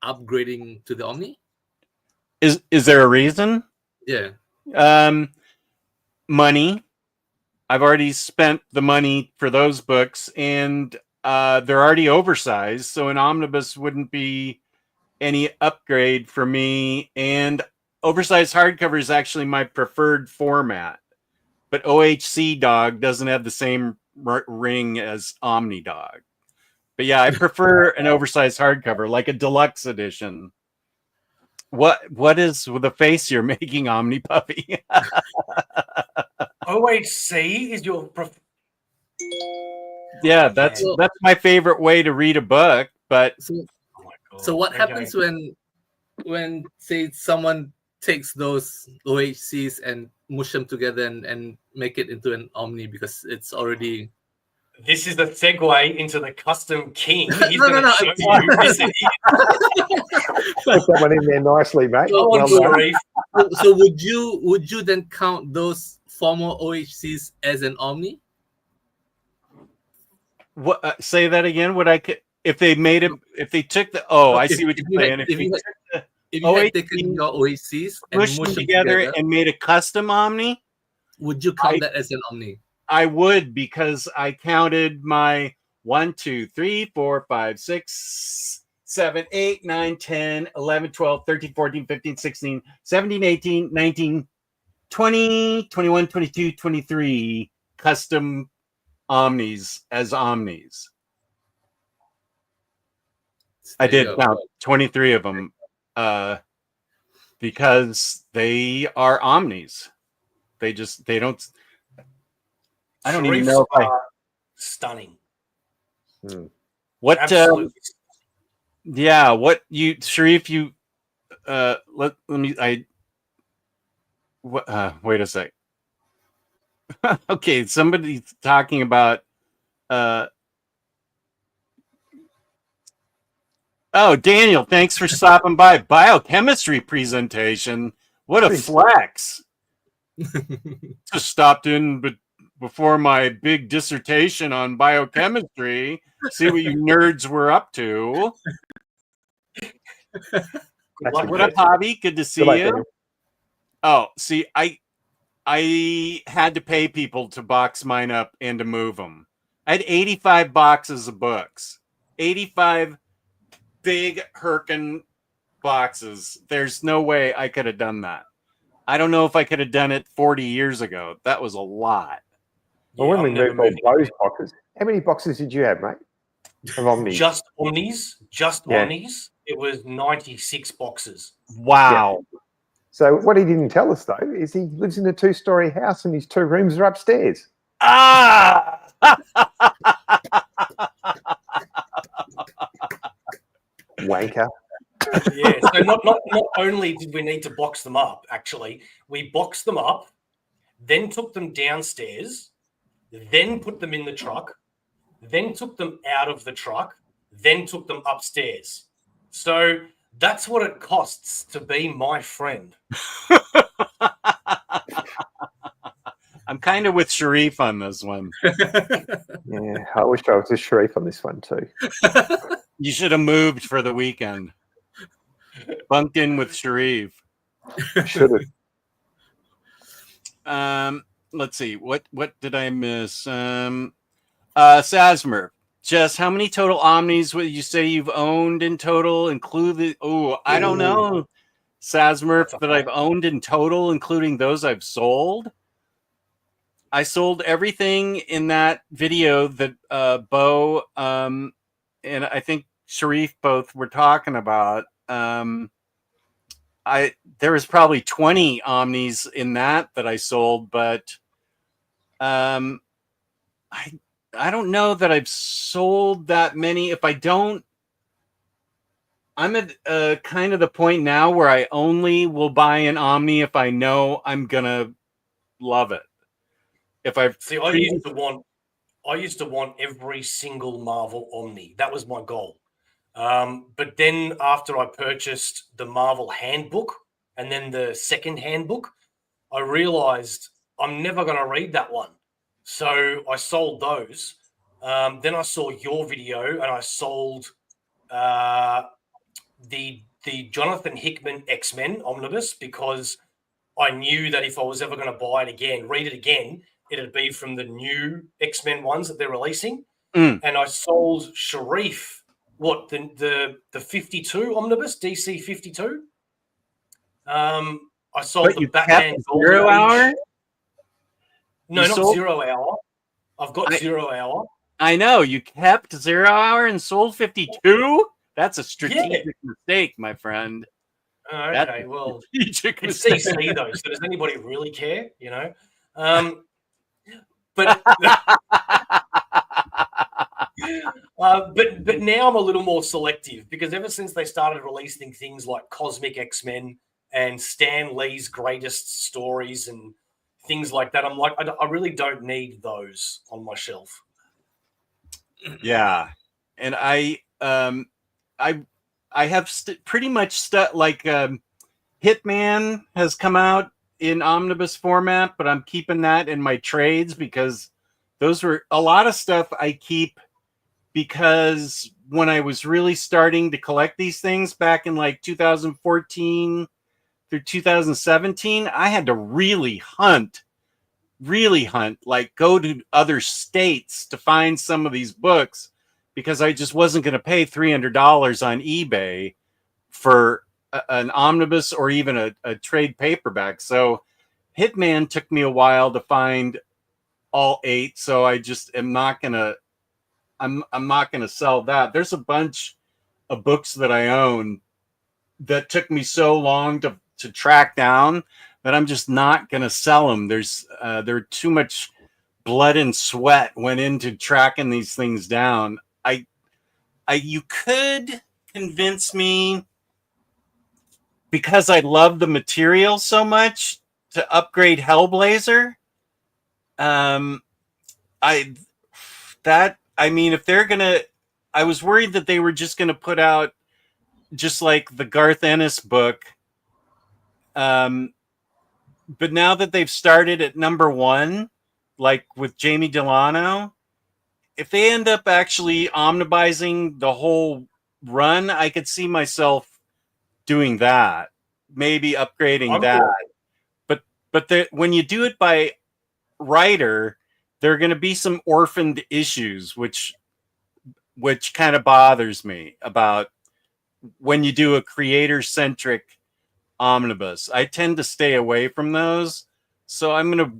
upgrading to the Omni? Is there a reason? Yeah. Money. I've already spent the money for those books, and they're already oversized, so an omnibus wouldn't be any upgrade for me. And oversized hardcover is actually my preferred format, but OHC Dog doesn't have the same ring as Omnidog. But yeah, I prefer an oversized hardcover, like a deluxe edition. What is with the face you're making, Omni Puppy? OHC is your Yeah, that's my favorite way to read a book. But so what happens when say someone takes those OHCs and mush them together and make it into an Omni because it's already. This is the segue into the custom king. He's going to show you this. Put that one in there nicely, mate. So would you then count those former OHCs as an Omni? What? Say that again. What I could if they made it if they took the I see what you're saying. If you had taken your OHCs and mushed them together and made a custom Omni, would you count that as an Omni? I would, because I counted my 1, 2, 3, 4, 5, 6, 7, 8, 9, 10, 11, 12, 13, 14, 15, 16, 17, 18, 19, 20, 21, 22, 23 custom Omnis as Omnis. I did count 23 of them because they are Omnis. They don't. I don't even know if stunning. What? Yeah. What you, Sharif? You. Let me. Wait a sec. Okay, somebody's talking about. Oh, Daniel, thanks for stopping by. Biochemistry presentation. What a flex! Just stopped in, but before my big dissertation on biochemistry, see what you nerds were up to. What up, Hobby? Good to see you. Daniel. Oh, see, I had to pay people to box mine up and to move them. I had 85 boxes of books. 85 big Herkin boxes. There's no way I could have done that. I don't know if I could have done it 40 years ago. That was a lot. Well, when we moved all those boxes, how many boxes did you have, mate? Of Omnis? Just Omnis. Omnis. It was 96 boxes. Wow. Yeah. So what he didn't tell us, though, is he lives in a 2-story house and his 2 rooms are upstairs. Ah! Wanker. Yeah, so not only did we need to box them up, actually, we boxed them up, then took them downstairs, then put them in the truck, then took them out of the truck, then took them upstairs. So that's what it costs to be my friend. I'm kind of with Sharif on this one. Yeah, I wish I was a Sharif on this one too. You should have moved for the weekend. Bunked in with Sharif. Should have. Let's see. What did I miss? Sasmer. Jess, how many total Omnis would you say you've owned in total, including? I don't know. Sasmer, that I've owned in total, including those I've sold. I sold everything in that video that Bo and I think Sharif both were talking about. There was probably 20 Omnis in that I sold, but I don't know that I've sold that many. If I don't, I'm at kind of the point now where I only will buy an Omni if I know I'm gonna love it. If I used to want every single Marvel Omni. That was my goal. But then after I purchased the Marvel handbook and then the second handbook, I realized I'm never going to read that one. So I sold those. Then I saw your video and I sold the Jonathan Hickman X-Men Omnibus because I knew that if I was ever going to buy it again, read it again, it'd be from the new X-Men ones that they're releasing. Mm. and I sold Sharif the 52 Omnibus DC 52. I sold But the you Batman kept Golden Zero Age. Hour? No, You not sold- 0 Hour. I've got I- 0 Hour. I know. You kept 0 Hour and sold 52? That's a strategic mistake, my friend. That's Okay, a well, strategic it's mistake. CC though, so does anybody really care? You know, but but now I'm a little more selective because ever since they started releasing things like Cosmic X-Men and Stan Lee's greatest stories and things like that, I'm like, I really don't need those on my shelf. Yeah, and I have pretty much like Hitman has come out in omnibus format, but I'm keeping that in my trades because those were a lot of stuff I keep because when I was really starting to collect these things back in like 2014 through 2017, I had to really hunt, like go to other states to find some of these books because I just wasn't going to pay $300 on eBay for an omnibus or even a trade paperback. So Hitman took me a while to find all 8. So I just am not going to, I'm not going to sell that. There's a bunch of books that I own that took me so long to track down that I'm just not going to sell them. There too much blood and sweat went into tracking these things down. You could convince me because I love the material so much to upgrade Hellblazer. If they're gonna, I was worried that they were just gonna put out just like the Garth Ennis book. But now that they've started at #1, like with Jamie Delano, if they end up actually omnibusing the whole run, I could see myself doing that, maybe upgrading that. Cool. But when you do it by writer, there are going to be some orphaned issues, which kind of bothers me about when you do a creator-centric omnibus. I tend to stay away from those, so I'm gonna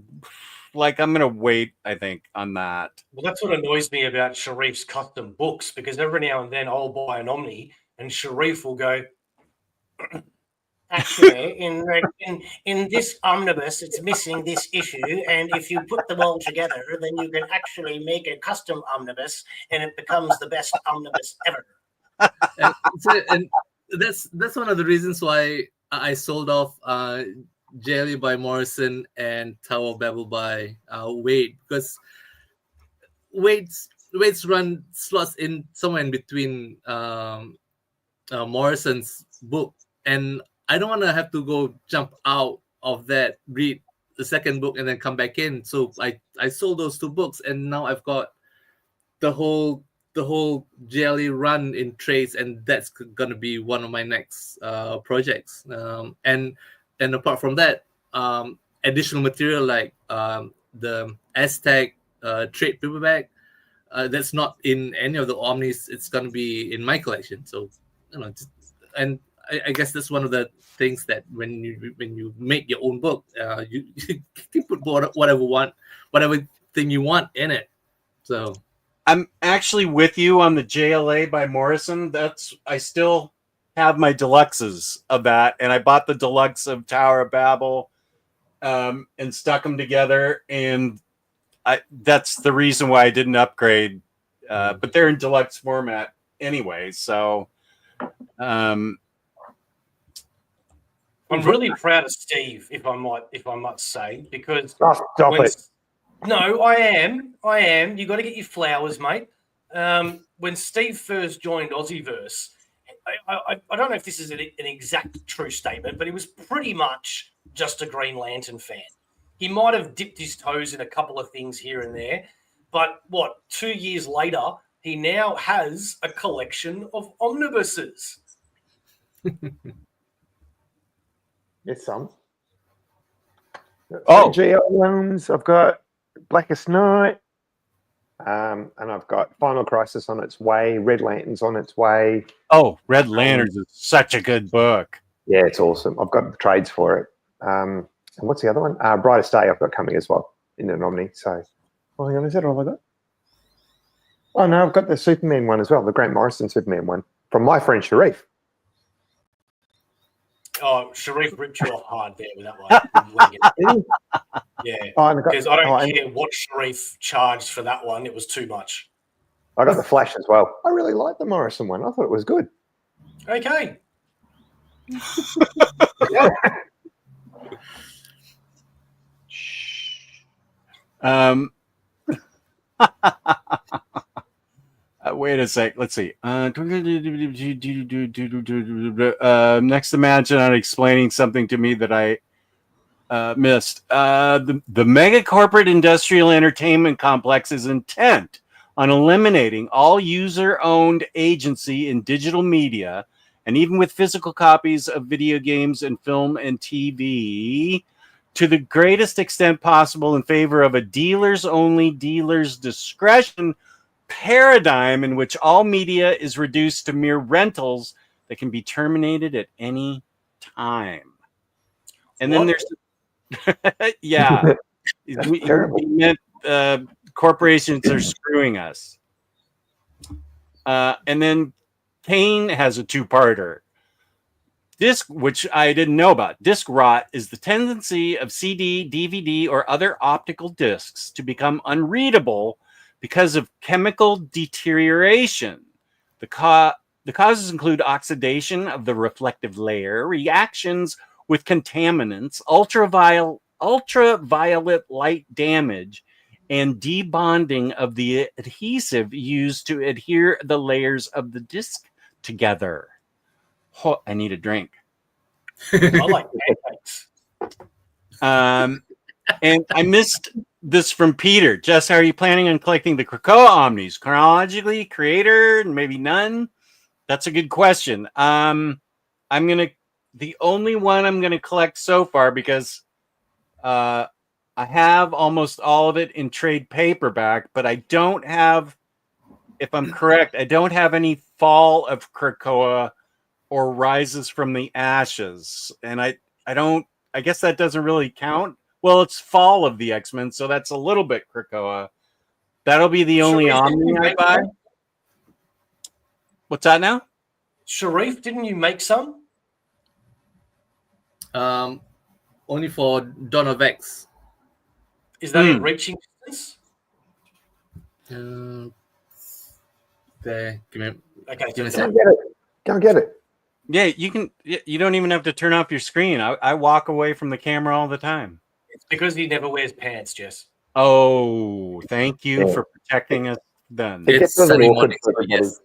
wait, I think, on that. Well, that's what annoys me about Sharif's custom books, because every now and then I'll buy an Omni and Sharif will go, actually, in this omnibus, it's missing this issue, and if you put them all together, then you can actually make a custom omnibus, and it becomes the best omnibus ever. And that's one of the reasons why I sold off Jelly by Morrison and Tower of Babel by Wade, because Wade's run slots in somewhere in between Morrison's book, and I don't want to have to go jump out of that, read the second book, and then come back in. So I sold those 2 books, and now I've got the whole Jelly run in trades, and that's gonna be one of my next projects. And apart from that, additional material like the Aztec trade paperback that's not in any of the Omnis. It's gonna be in my collection. So and I guess that's one of the things that when you make your own book, you can put whatever thing you want in it. So I'm actually with you on the JLA by Morrison. I still have my deluxes of that, and I bought the deluxe of Tower of Babel and stuck them together, and that's the reason why I didn't upgrade. But they're in deluxe format anyway, so I'm really proud of Steve, if I might say, because stop it. No, I am. You got to get your flowers, mate. When Steve first joined AussieVerse, I don't know if this is an exact true statement, but he was pretty much just a Green Lantern fan. He might have dipped his toes in a couple of things here and there, but 2 years later, he now has a collection of omnibuses. Yes, some. Oh. GL ones. I've got Blackest Night. And I've got Final Crisis on its way. Red Lantern's on its way. Oh, Red Lanterns is such a good book. Yeah, it's awesome. I've got the trades for it. And what's the other one? Brightest Day I've got coming as well in an Omni. So, hang on, is that all I got? Oh, no, I've got the Superman one as well, the Grant Morrison Superman one from my friend Sharif. Oh, Sharif ripped you off hard there with that one. Yeah, because I don't care what Sharif charged for that one. It was too much. I got the Flash as well. I really like the Morrison one. I thought it was good. Okay. Wait a sec. Let's see. Next, imagine on explaining something to me that I missed. The mega corporate industrial entertainment complex is intent on eliminating all user-owned agency in digital media, and even with physical copies of video games and film and TV, to the greatest extent possible in favor of a dealers-only, dealers' discretion paradigm in which all media is reduced to mere rentals that can be terminated at any time. And then there's yeah, we meant corporations are screwing us. And then Kane has a two-parter. Disc, which I didn't know about. Disc rot is the tendency of CD, DVD, or other optical discs to become unreadable because of chemical deterioration. The causes include oxidation of the reflective layer, reactions with contaminants, ultraviolet light damage, and debonding of the adhesive used to adhere the layers of the disc together. Oh, I need a drink. I like pancakes. And I missed this from Peter. Jess, how are you planning on collecting the Krakoa Omnis? Chronologically, creator, maybe none? That's a good question. The only one I'm gonna collect so far, because I have almost all of it in trade paperback, but I don't have, if I'm correct, I don't have any Fall of Krakoa or Rises from the Ashes. And I guess that doesn't really count. Well, it's Fall of the X-Men, so that's a little bit Krakoa. That'll be the only Omni I buy. What's that now? Sharif, didn't you make some? Only for Dawn of X. Is that in reaching distance? There, give me a second. Go get it. Yeah, you can. You don't even have to turn off your screen. I walk away from the camera all the time. It's because he never wears pants, Jess. Oh, thank you for protecting us then. It's Sunday morning, so yes.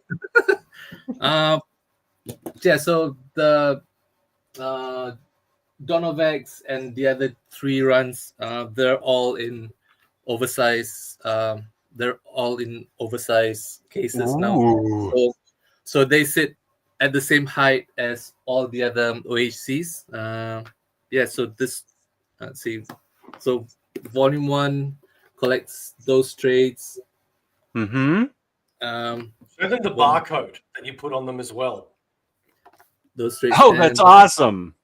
Yeah, so the Dawn of X and the other 3 runs, they're all in oversized. They're all in oversized cases now. So they sit at the same height as all the other OHCs. Yeah, so this, let's see. So Volume 1 collects those trades. Mm-hmm. Show them the barcode that you put on them as well. Those trades. Oh, that's awesome.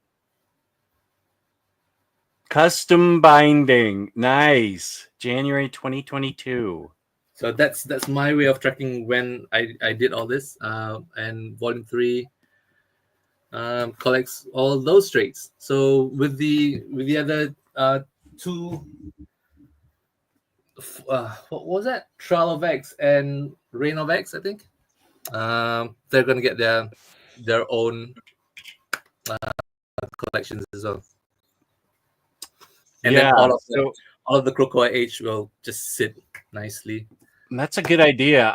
Custom binding. Nice. January 2022. So that's my way of tracking when I did all this. And Volume 3 collects all those trades. So with the other 2, what was that? Trial of X and Reign of X, I think. They're gonna get their own collections as well. And then all of the Krakoa Age will just sit nicely. That's a good idea.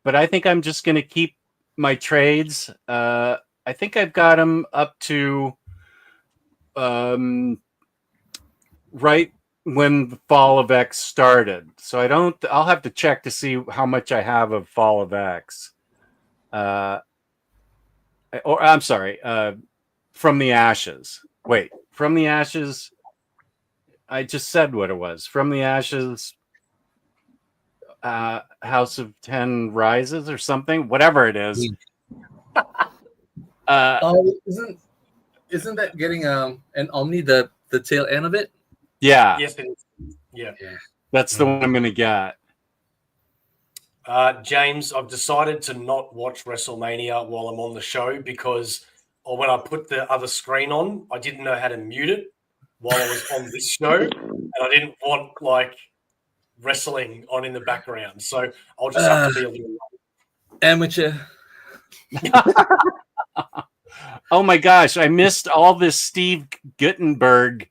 But I think I'm just gonna keep my trades. I think I've got them up to right when the Fall of X started. So I'll have to check to see how much I have of Fall of X. Or I'm sorry, From the Ashes. Wait, From the Ashes. I just said what it was. From the Ashes. House of 10 Rises or something, whatever it is. Isn't that getting an Omni the tail end of it? Yeah, Yes, it is. Yeah. that's the one I'm gonna get. James, I've decided to not watch WrestleMania while I'm on the show because when I put the other screen on, I didn't know how to mute it while I was on this show, and I didn't want like wrestling on in the background. So I'll just have to be a little amateur. Oh my gosh, I missed all this Steve Guttenberg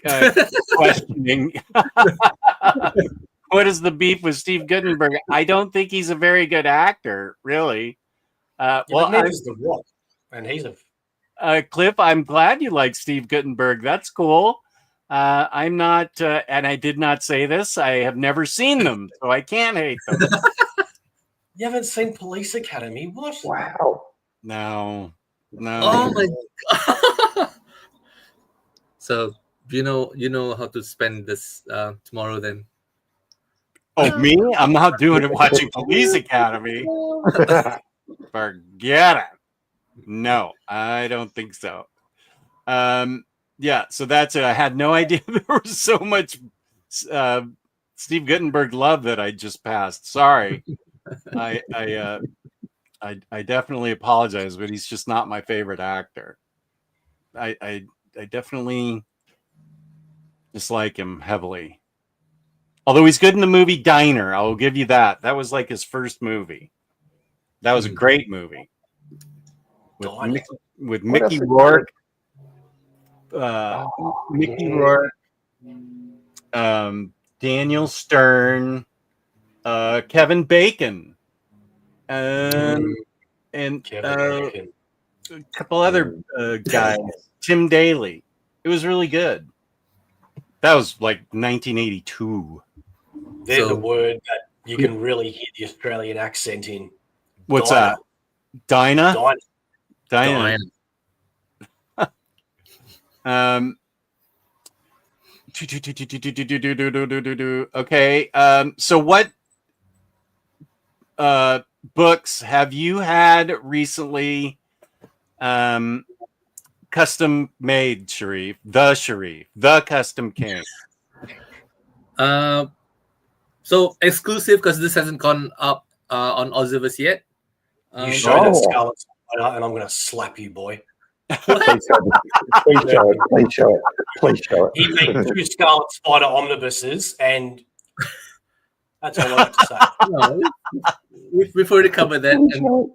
questioning. What is the beef with Steve Guttenberg? I don't think he's a very good actor, really. well, neither's The Rock, and he's a Cliff, I'm glad you like Steve Guttenberg. That's cool. I'm not, and I did not say this. I have never seen them, so I can't hate them. You haven't seen Police Academy? What? Wow. No. Oh my god. So you know how to spend this tomorrow then. Oh, me? I'm not doing it watching Police Academy. Forget it. No, I don't think so. Yeah, so that's it. I had no idea there was so much Steve Guttenberg love that I just passed. Sorry. I definitely apologize, but he's just not my favorite actor. I definitely dislike him heavily. Although he's good in the movie Diner, I will give you that. That was like his first movie. That was a great movie. With Mickey Rourke. Mickey Rourke. Daniel Stern. Kevin Bacon. And a couple other guys. Tim Daly. It was really good. That was like 1982. There's a word that you can really hear the Australian accent in. What's that? Dinah? Dinah. Okay. So what books have you had recently custom made, Sharif? The Custom King. So exclusive because this hasn't gone up on AussieVerse yet. You show that Scarlet Spider and I'm going to slap you, boy. Please show it. Please show it. He made 2 Scarlet Spider omnibuses, and that's all I have to say. No, we've already covered that, and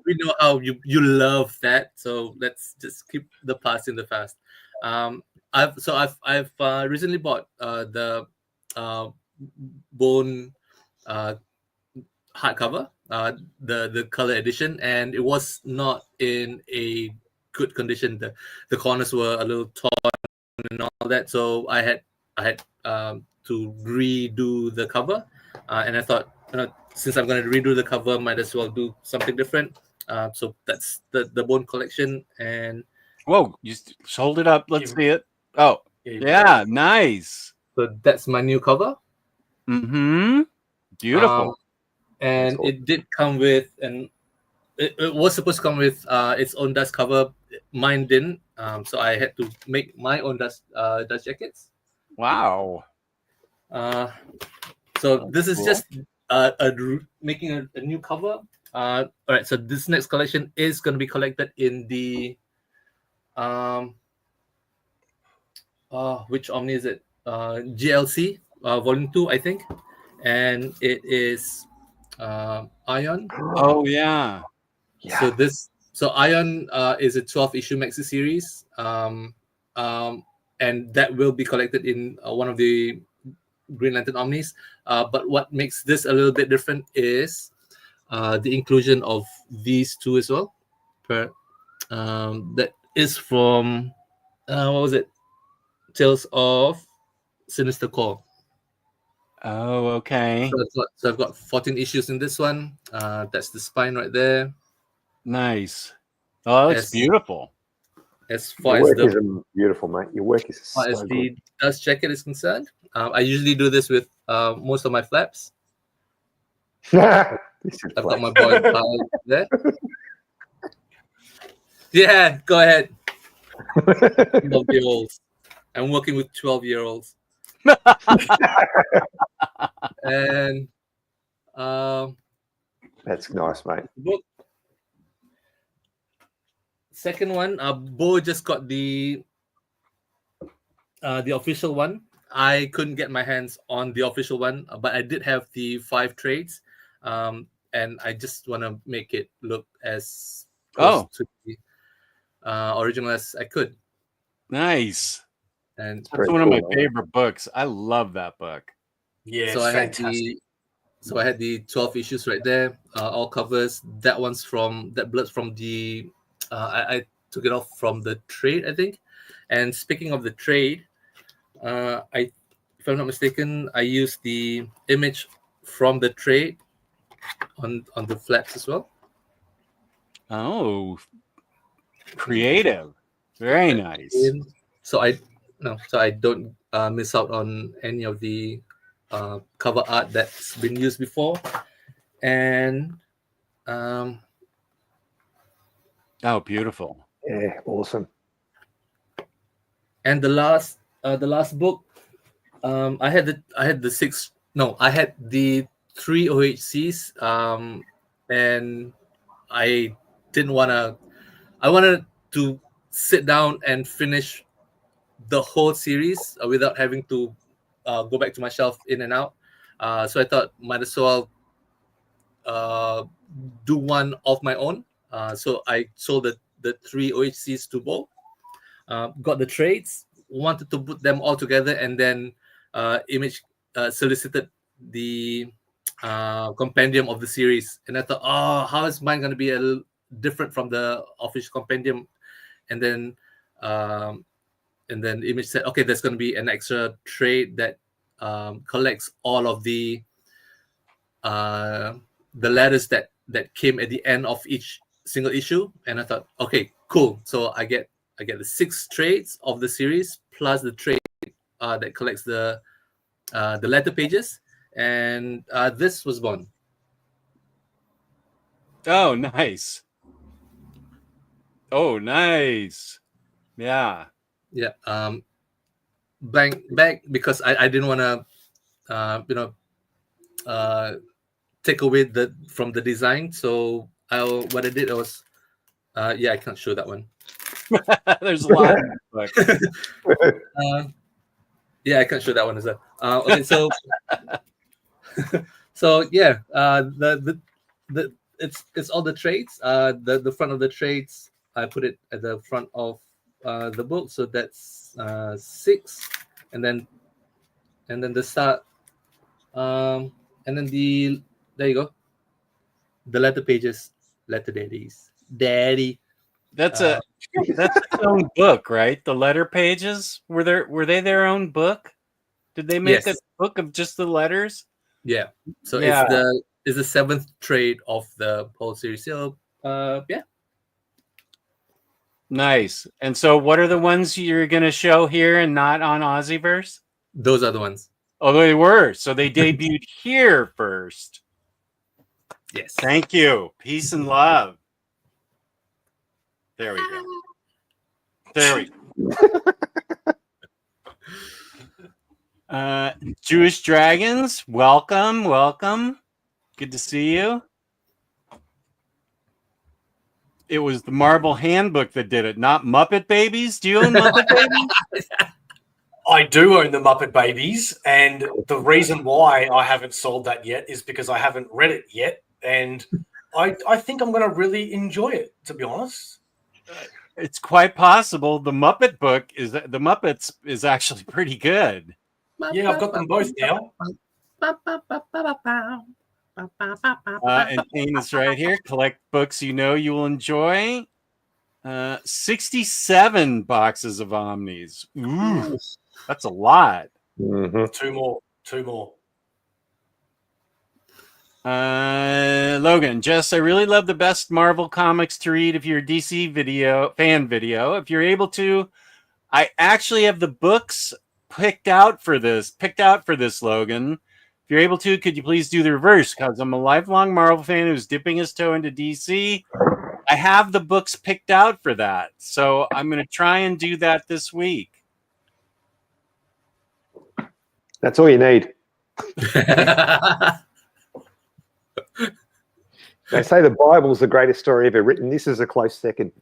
we know how you love that. So let's just keep the past in the past. I've recently bought the Bone hardcover, the color edition, and it was not in a good condition. The corners were a little torn and all that, so I had to redo the cover, and I thought, since I'm going to redo the cover, might as well do something different. So that's the Bone collection. And whoa, you hold it up, let's see it. Oh yeah, nice. So that's my new cover. Beautiful. And it did come with, and it was supposed to come with its own dust cover. Mine didn't, so I had to make my own dust jackets. Wow. So this is just making a new cover. All right, so this next collection is going to be collected in the which Omni is it? GLC Volume 2, I think, and it is Ion. Oh yeah. So Ion is a 12-issue maxi series, and that will be collected in one of the Green Lantern Omnis. But what makes this a little bit different is the inclusion of these two as well. That is from what was it? Tales of Sinister Core. Oh, okay. So I've got 14 issues in this one. That's the spine right there. Nice. Oh, it's beautiful. As far as the work is beautiful, mate. Your work is so as good. The dust jacket is concerned, I usually do this with most of my flaps. This is I've got flex. my boy Kyle there. Yeah, go ahead. 12-year-olds. I'm working with 12-year-olds. And That's nice, mate. book. Second one, Bo just got the official one. I couldn't get my hands on the official one, but I did have the 5 trades, and I just want to make it look as close to the original as I could. Nice. And That's one of my favorite books. I love that book. Yeah, so it's I had fantastic. I had the 12 issues right there, all covers. That blur's from the I took it off from the trade, I think. And speaking of the trade, if I'm not mistaken, I used the image from the trade on the flaps as well. Oh, creative. Very nice. So I don't miss out on any of the cover art that's been used before. And oh, beautiful. Yeah, awesome. And the last book, I had the 3 OHCs, and I wanted to sit down and finish the whole series without having to go back to my shelf in and out. So I thought might as well do one of my own. So I sold the 3 OHCs to Bo. Got the trades, wanted to put them all together, and then Image solicited the compendium of the series. And I thought, oh, how is mine going to be a little different from the official compendium? And then Image said, okay, there's going to be an extra trade that collects all of the letters that came at the end of each single issue. And I thought, okay, cool. So I get the 6 trades of the series plus the trade that collects the letter pages, and this was born. Oh, nice. Oh, nice. Yeah. Yeah. Blank back because I didn't want to take away from the design. So what I did was I can't show that one. There's a lot. I can't show that one as well. Okay, so so yeah, it's all the trades. The front of the trades, I put it at the front of the book, so that's 6, and then the start, and then there you go, the letter pages, letter daddy. That's its own book, right? The letter pages, were they their own book? Did they make a book of just the letters? Yeah. So Yeah. it's the 7th trade of the whole series. So yeah. Nice. And so what are the ones you're going to show here and not on AussieVerse? Those are the ones. Oh, they were. So they debuted here first. Yes. Thank you. Peace and love. There we go. There we go. Jewish Dragons, welcome. Good to see you. It was the Marvel Handbook that did it, not Muppet Babies. Do you own Muppet Babies? I do own the Muppet Babies, and the reason why I haven't sold that yet is because I haven't read it yet, and I think I'm going to really enjoy it, to be honest. It's quite possible. The Muppets is actually pretty good. Yeah, I've got them both now. And Kane is right here. Collect books you know you will enjoy. 67 boxes of Omnis. Ooh, that's a lot. Mm-hmm. Two more. Logan, Jess, I really love the best Marvel comics to read if you're a DC fan video. If you're able to, I actually have the books picked out for this, Logan. If you're able to, could you please do the reverse? Because I'm a lifelong Marvel fan who's dipping his toe into DC. I have the books picked out for that, so I'm going to try and do that this week. That's all you need. They say the Bible's the greatest story ever written. This is a close second.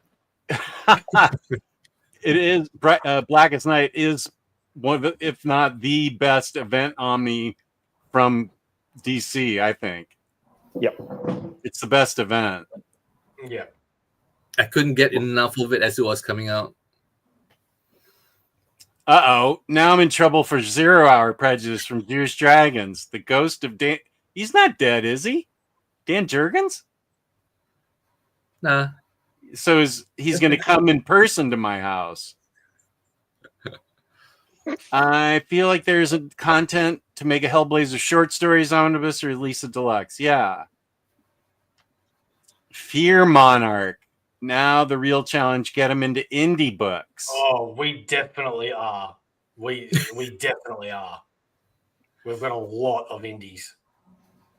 It is. Blackest Night is one of the, if not the best event Omni from DC, I think. Yep. It's the best event. Yeah. I couldn't get enough of it as it was coming out. Uh-oh. Now I'm in trouble for 0 Hour Prejudice from Jewish Dragons. The ghost of Dan... He's not dead, is he? Dan Jurgens? Nah. So he's going to come in person to my house. I feel like there's a content to make a Hellblazer short stories omnibus or release a deluxe. Yeah. Fear Monarch. Now the real challenge, get him into indie books. Oh, we definitely are. We definitely are. We've got a lot of indies.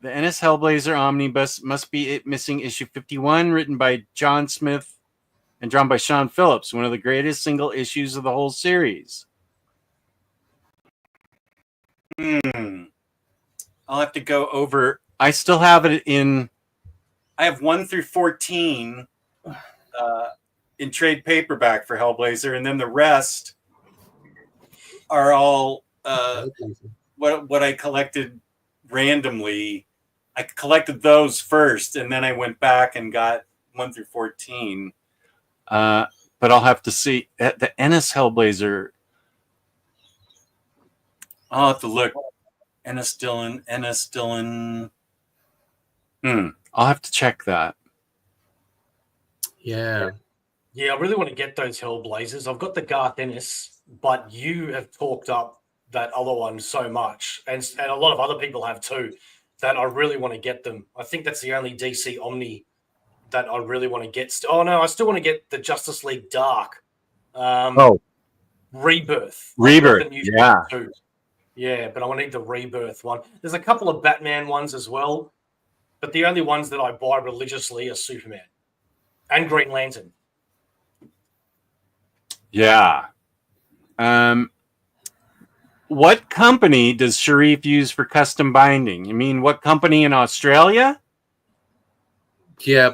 The NS Hellblazer Omnibus must be missing issue 51, written by John Smith and drawn by Sean Phillips, one of the greatest single issues of the whole series. I'll have to go over. I still have it in. I have 1 through 14 in trade paperback for Hellblazer, and then the rest are all what I collected randomly. I collected those first, and then I went back and got 1 through 14. But I'll have to see the NS Hellblazer. I'll have to look. NS Dillon. I'll have to check that. Yeah. Yeah, I really want to get those Hellblazers. I've got the Garth Ennis, but you have talked up that other one so much, and a lot of other people have too, that I really want to get them. I think that's the only DC Omni that I really want to get. Oh, no, I still want to get the Justice League Dark. Rebirth. Yeah. Too. Yeah, but I need the Rebirth one. There's a couple of Batman ones as well, but the only ones that I buy religiously are Superman and Green Lantern. Yeah. What company does Sharif use for custom binding? You mean what company in Australia? Yeah,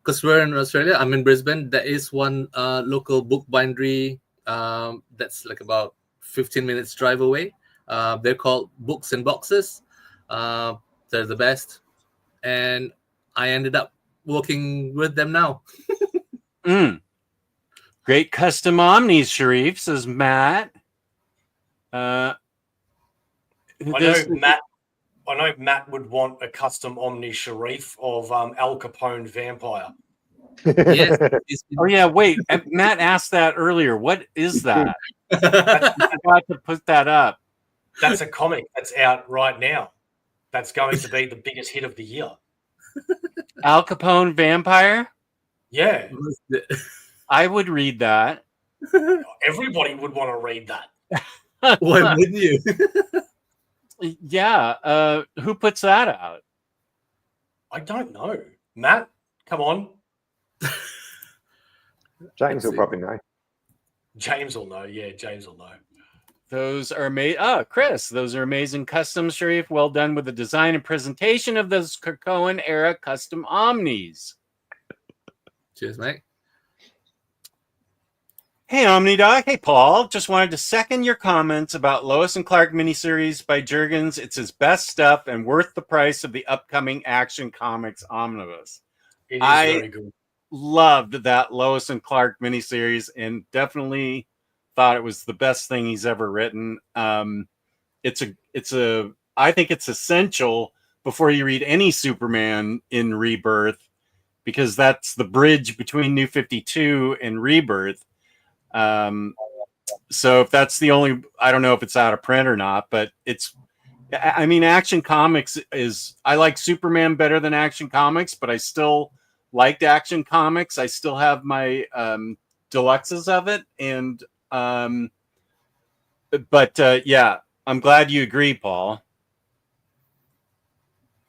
because we're in Australia. I'm in Brisbane. There is one local book bindery that's like about 15 minutes drive away. They're called Books and Boxes. They're the best. And I ended up working with them now. Great custom omnis, Sharif, says Matt. I know Matt would want a custom Omni Sharif of Al Capone Vampire. Yes. Oh, yeah, wait. Matt asked that earlier. What is that? I got to put that up. That's a comic that's out right now. That's going to be the biggest hit of the year. Al Capone Vampire? Yeah. I would read that. Everybody would want to read that. Why wouldn't you? Yeah. Who puts that out? I don't know. Matt, come on. James will probably know. James will know. Yeah, James will know. Those are amazing. Chris, those are amazing customs, Sharif. Well done with the design and presentation of those Krakoan era custom omnis. Cheers, mate. Hey, Omnidog. Hey, Paul. Just wanted to second your comments about Lois and Clark miniseries by Jurgens. It's his best stuff and worth the price of the upcoming Action Comics Omnibus. It is very good. Loved that Lois and Clark miniseries and definitely thought it was the best thing he's ever written. I think it's essential before you read any Superman in Rebirth, because that's the bridge between New 52 and Rebirth. So if that's the only, I don't know if it's out of print or not, but Action Comics I like Superman better than Action Comics, but I still liked Action Comics. I still have my deluxes of it. And, yeah, I'm glad you agree, Paul.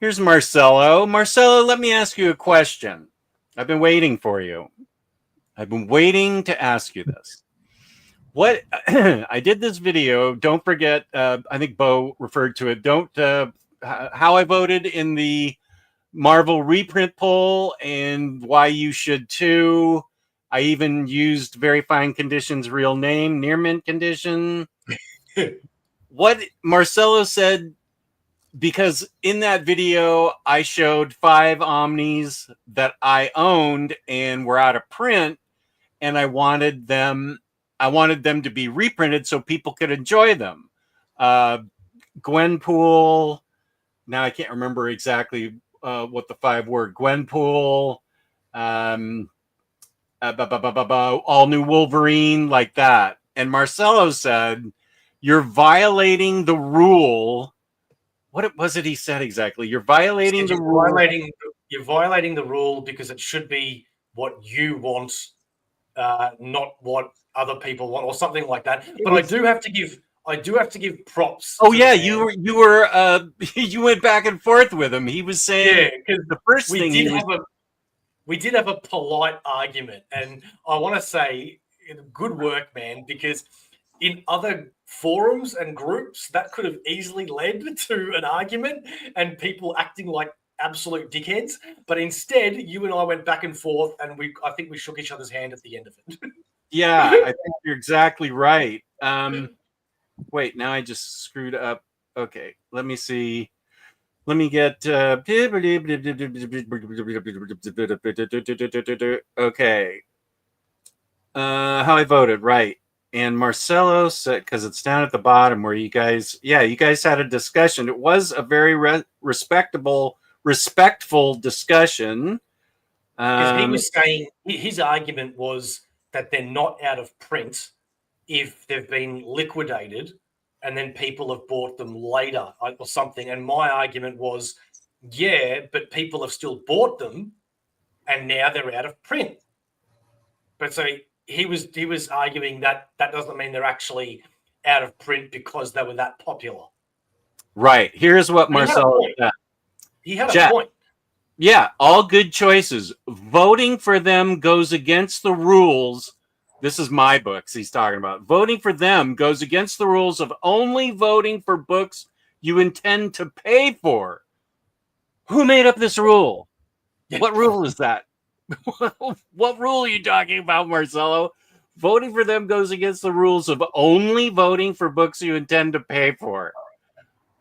Here's Marcelo. Marcelo, let me ask you a question. I've been waiting for you. I've been waiting to ask you this. What I did this video. Don't forget. I think Bo referred to it. Don't how I voted in the Marvel reprint poll and why you should too. I even used very fine conditions real name, near mint condition. What Marcelo said, because in that video I showed 5 Omnis that I owned and were out of print, and I wanted them to be reprinted so people could enjoy them. Gwenpool. Now I can't remember exactly what the 5 were. Gwenpool, all new Wolverine, like that. And Marcelo said, "You're violating the rule." What was it he said exactly? You're violating the rule. You're violating the rule because it should be what you want, not what other people want, or something like that. But I do have to give props. Oh yeah, you were you went back and forth with him. He was saying because the first thing we did have a polite argument, and I want to say good work, man, because in other forums and groups that could have easily led to an argument and people acting like absolute dickheads, but instead you and I went back and forth, and I think we shook each other's hand at the end of it. Yeah, I think you're exactly right. Wait, now I just screwed up. Okay, let me see. Let me get okay. How I voted, right? And Marcelo said, because it's down at the bottom where you guys had a discussion. It was a very respectful discussion. He was saying his argument was that they're not out of print if they've been liquidated and then people have bought them later or something. And my argument was, yeah, but people have still bought them and now they're out of print. But so he was arguing that doesn't mean they're actually out of print because they were that popular. Right. Here's what Marcelo said. He had a point. Yeah, all good choices. Voting for them goes against the rules. This is my books he's talking about. Voting for them goes against the rules of only voting for books you intend to pay for. Who made up this rule? What rule is that? What rule are you talking about, Marcelo? Voting for them goes against the rules of only voting for books you intend to pay for.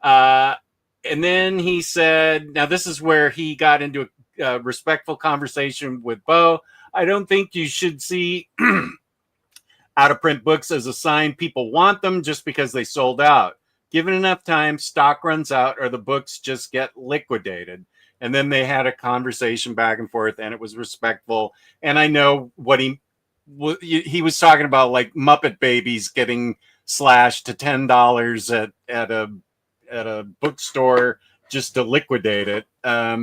And then he said, now this is where he got into a respectful conversation with Bo. I don't think you should see out-of-print books as a sign people want them just because they sold out. Given enough time, stock runs out or the books just get liquidated. And then they had a conversation back and forth, and it was respectful. And I know what he was talking about, like Muppet Babies getting slashed to $10 at a bookstore just to liquidate it. Yeah,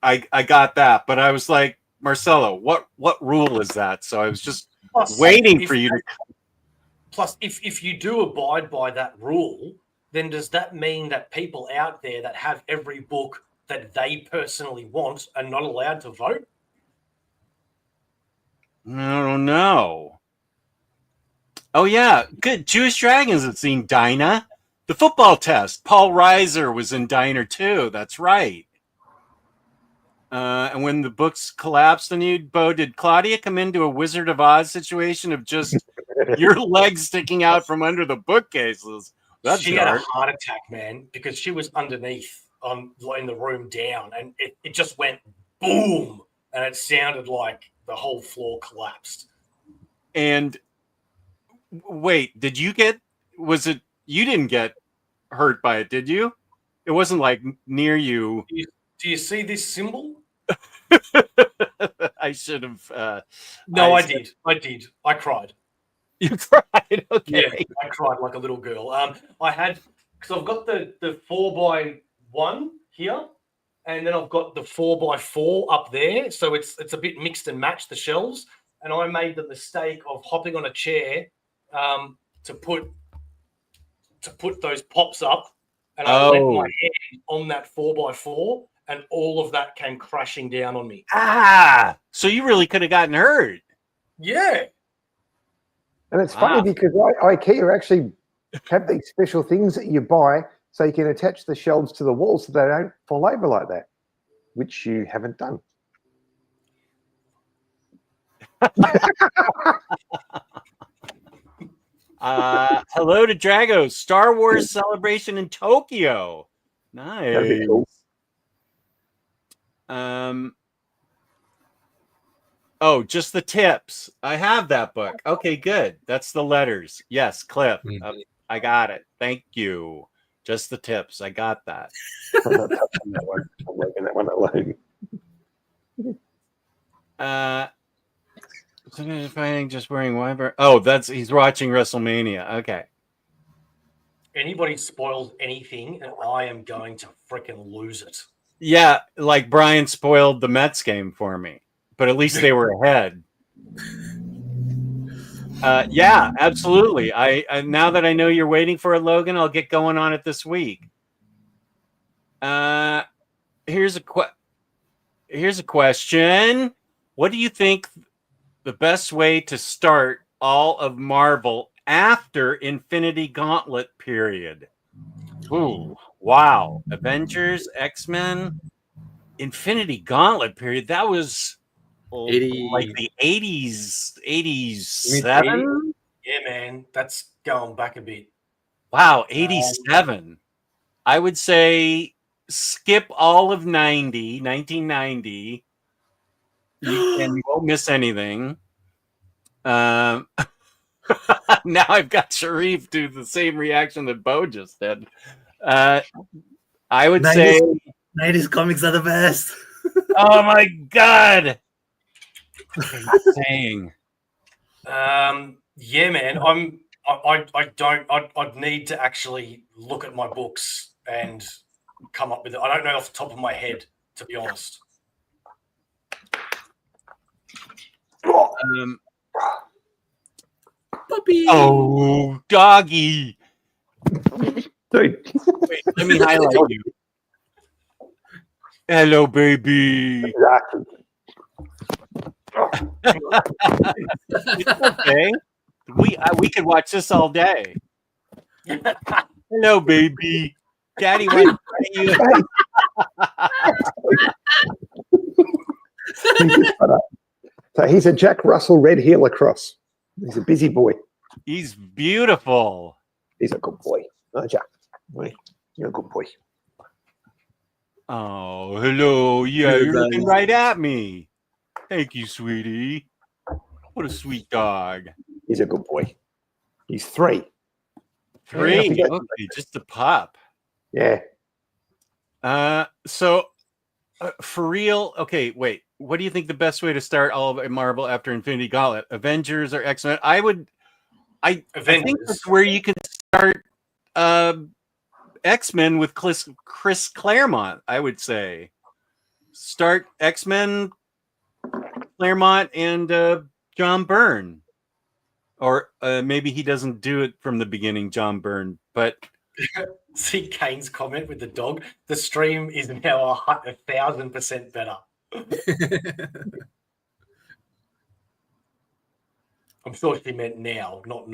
I got that, but I was like, Marcelo, what rule is that? So I was just waiting for you to. Plus, if you do abide by that rule, then does that mean that people out there that have every book that they personally want are not allowed to vote? I don't know. Oh, yeah. Good. Jewish Dragons have seen Dinah. The football test. Paul Reiser was in Diner too. That's right. And when the books collapsed on you, Bo, did Claudia come into a Wizard of Oz situation of just your legs sticking out from under the bookcases? She had a heart attack, man, because she was underneath in the room down, and it just went boom, and it sounded like the whole floor collapsed. And wait, you didn't get hurt by it, did you? It wasn't like near you. Do you see this symbol? I should have. No, I did. I cried. You cried? Okay. Yeah, I cried like a little girl. I had, because I've got the 4x1 here, and then I've got the 4x4 up there. So it's a bit mixed and matched, the shelves. And I made the mistake of hopping on a chair to put to put those pops up, and I let Oh. my hand on that 4x4, and all of that came crashing down on me. Ah, so you really could have gotten hurt. Yeah. And it's funny because IKEA actually have these special things that you buy so you can attach the shelves to the walls so they don't fall over like that, which you haven't done. Hello to Drago. Star Wars celebration in Tokyo. Nice. That'd be cool. Oh, just the tips. I have that book. Okay, good. That's the letters. Yes, Cliff. I got it. Thank you. Just the tips. I got that. I'm not touching that one. I'm leaving that one alone. Finding just wearing Wyvern. Oh, he's watching WrestleMania. Okay. Anybody spoils anything, and I am going to freaking lose it. Yeah, like Brian spoiled the Mets game for me, but at least they were ahead. Yeah, absolutely. I now that I know you're waiting for it, Logan, I'll get going on it this week. Here's a question. What do you think the best way to start all of Marvel after Infinity Gauntlet period? Ooh, wow. Avengers, X-Men, Infinity Gauntlet period. That was like the 80s, 87? Yeah, man. That's going back a bit. Wow, 87. I would say skip all of 1990. You won't miss anything. Now I've got Sharif do the same reaction that Bo just did. I would say 90s comics are the best. Oh my god! What are you saying? Yeah, man. I'd need to actually look at my books and come up with it. I don't know off the top of my head, to be honest. Puppy. Oh, doggy. Dude. Wait, let me highlight you. Hello, baby. Exactly. It's okay. We could watch this all day. Hello, baby. Daddy wants you. So he's a Jack Russell Red Heel across. He's a busy boy. He's beautiful. He's a good boy. Oh, Jack. You're a good boy. Oh, hello. Yeah, you're looking right at me. Thank you, sweetie. What a sweet dog. He's a good boy. He's 3. 3? Yeah, okay, just a pup. Yeah. So for real, okay, wait. What do you think the best way to start all of Marvel after Infinity Gauntlet? Avengers or X-Men? I think that's where you can start X-Men with Chris Claremont, I would say. Start X-Men, Claremont, and John Byrne. Or maybe he doesn't do it from the beginning, John Byrne, but... See Kane's comment with the dog. The stream is now 1,000% better. I'm sure she meant now, not.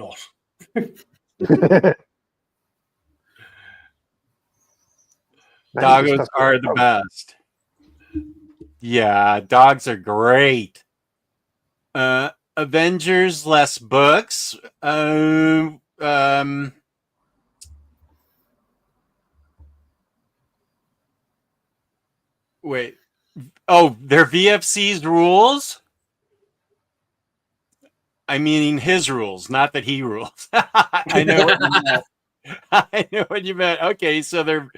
Doggos are the best. Yeah, dogs are great. Avengers, less books. Wait. Oh, they're VFC's rules? I mean his rules, not that he rules. I know what you meant. I know what you meant. Okay, so they're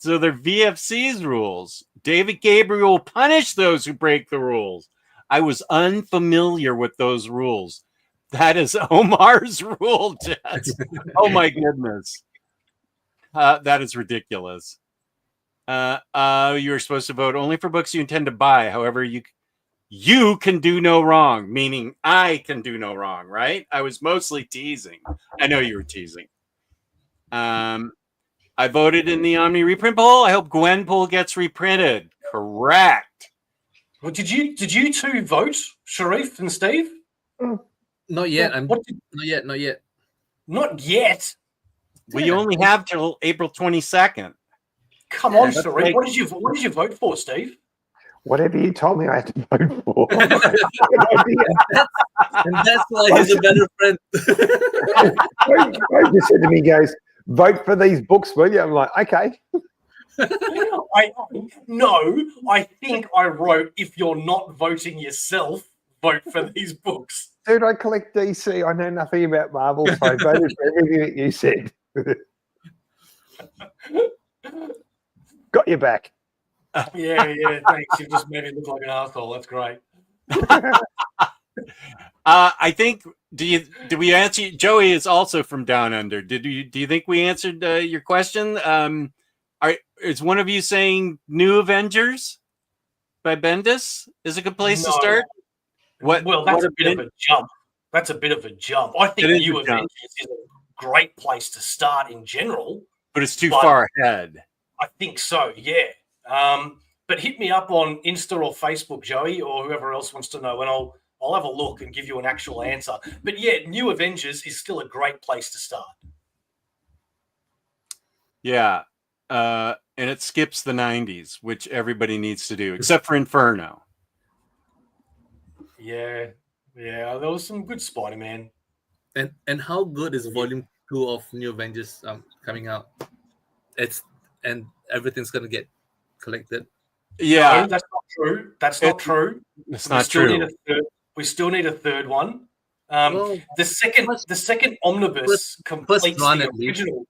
VFC's rules. David Gabriel will punish those who break the rules. I was unfamiliar with those rules. That is Omar's rule, Jess. Oh my goodness. That is ridiculous. You're supposed to vote only for books you intend to buy. However, you can do no wrong, meaning I can do no wrong, right? I was mostly teasing. I know you were teasing. I voted in the Omni reprint poll. I hope Gwenpool gets reprinted. Correct. Well, did you two vote, Sharif and Steve? Not yet. What Not yet. Not yet. Not yet. We only have till April 22nd. Come on, Yeah, Sharif. What did you vote for, Steve? Whatever you told me I had to vote for. And that's why he's a better friend. He just said to me, he goes, vote for these books, will you? I'm like, okay. I think I wrote, if you're not voting yourself, vote for these books. Dude, I collect DC. I know nothing about Marvel, so I voted for everything that you said. Got your back. Yeah, thanks. You just made me look like an asshole. That's great. I think. Did we answer? Joey is also from Down Under. Do you think we answered your question? Is one of you saying New Avengers by Bendis is a good place to start? Well, that's a bit of a jump. That's a bit of a jump. I think New Avengers is a great place to start in general. But it's too far ahead. I think so, yeah. But hit me up on Insta or Facebook, Joey, or whoever else wants to know, and I'll have a look and give you an actual answer. But yeah, New Avengers is still a great place to start. Yeah. And it skips the 90s, which everybody needs to do, except for Inferno. Yeah. There was some good Spider-Man. And how good is Volume 2 of New Avengers coming out? And everything's gonna get collected. Yeah, no, that's not true. That's not true. It's not true. We still need a third one. The second Omnibus completes the original.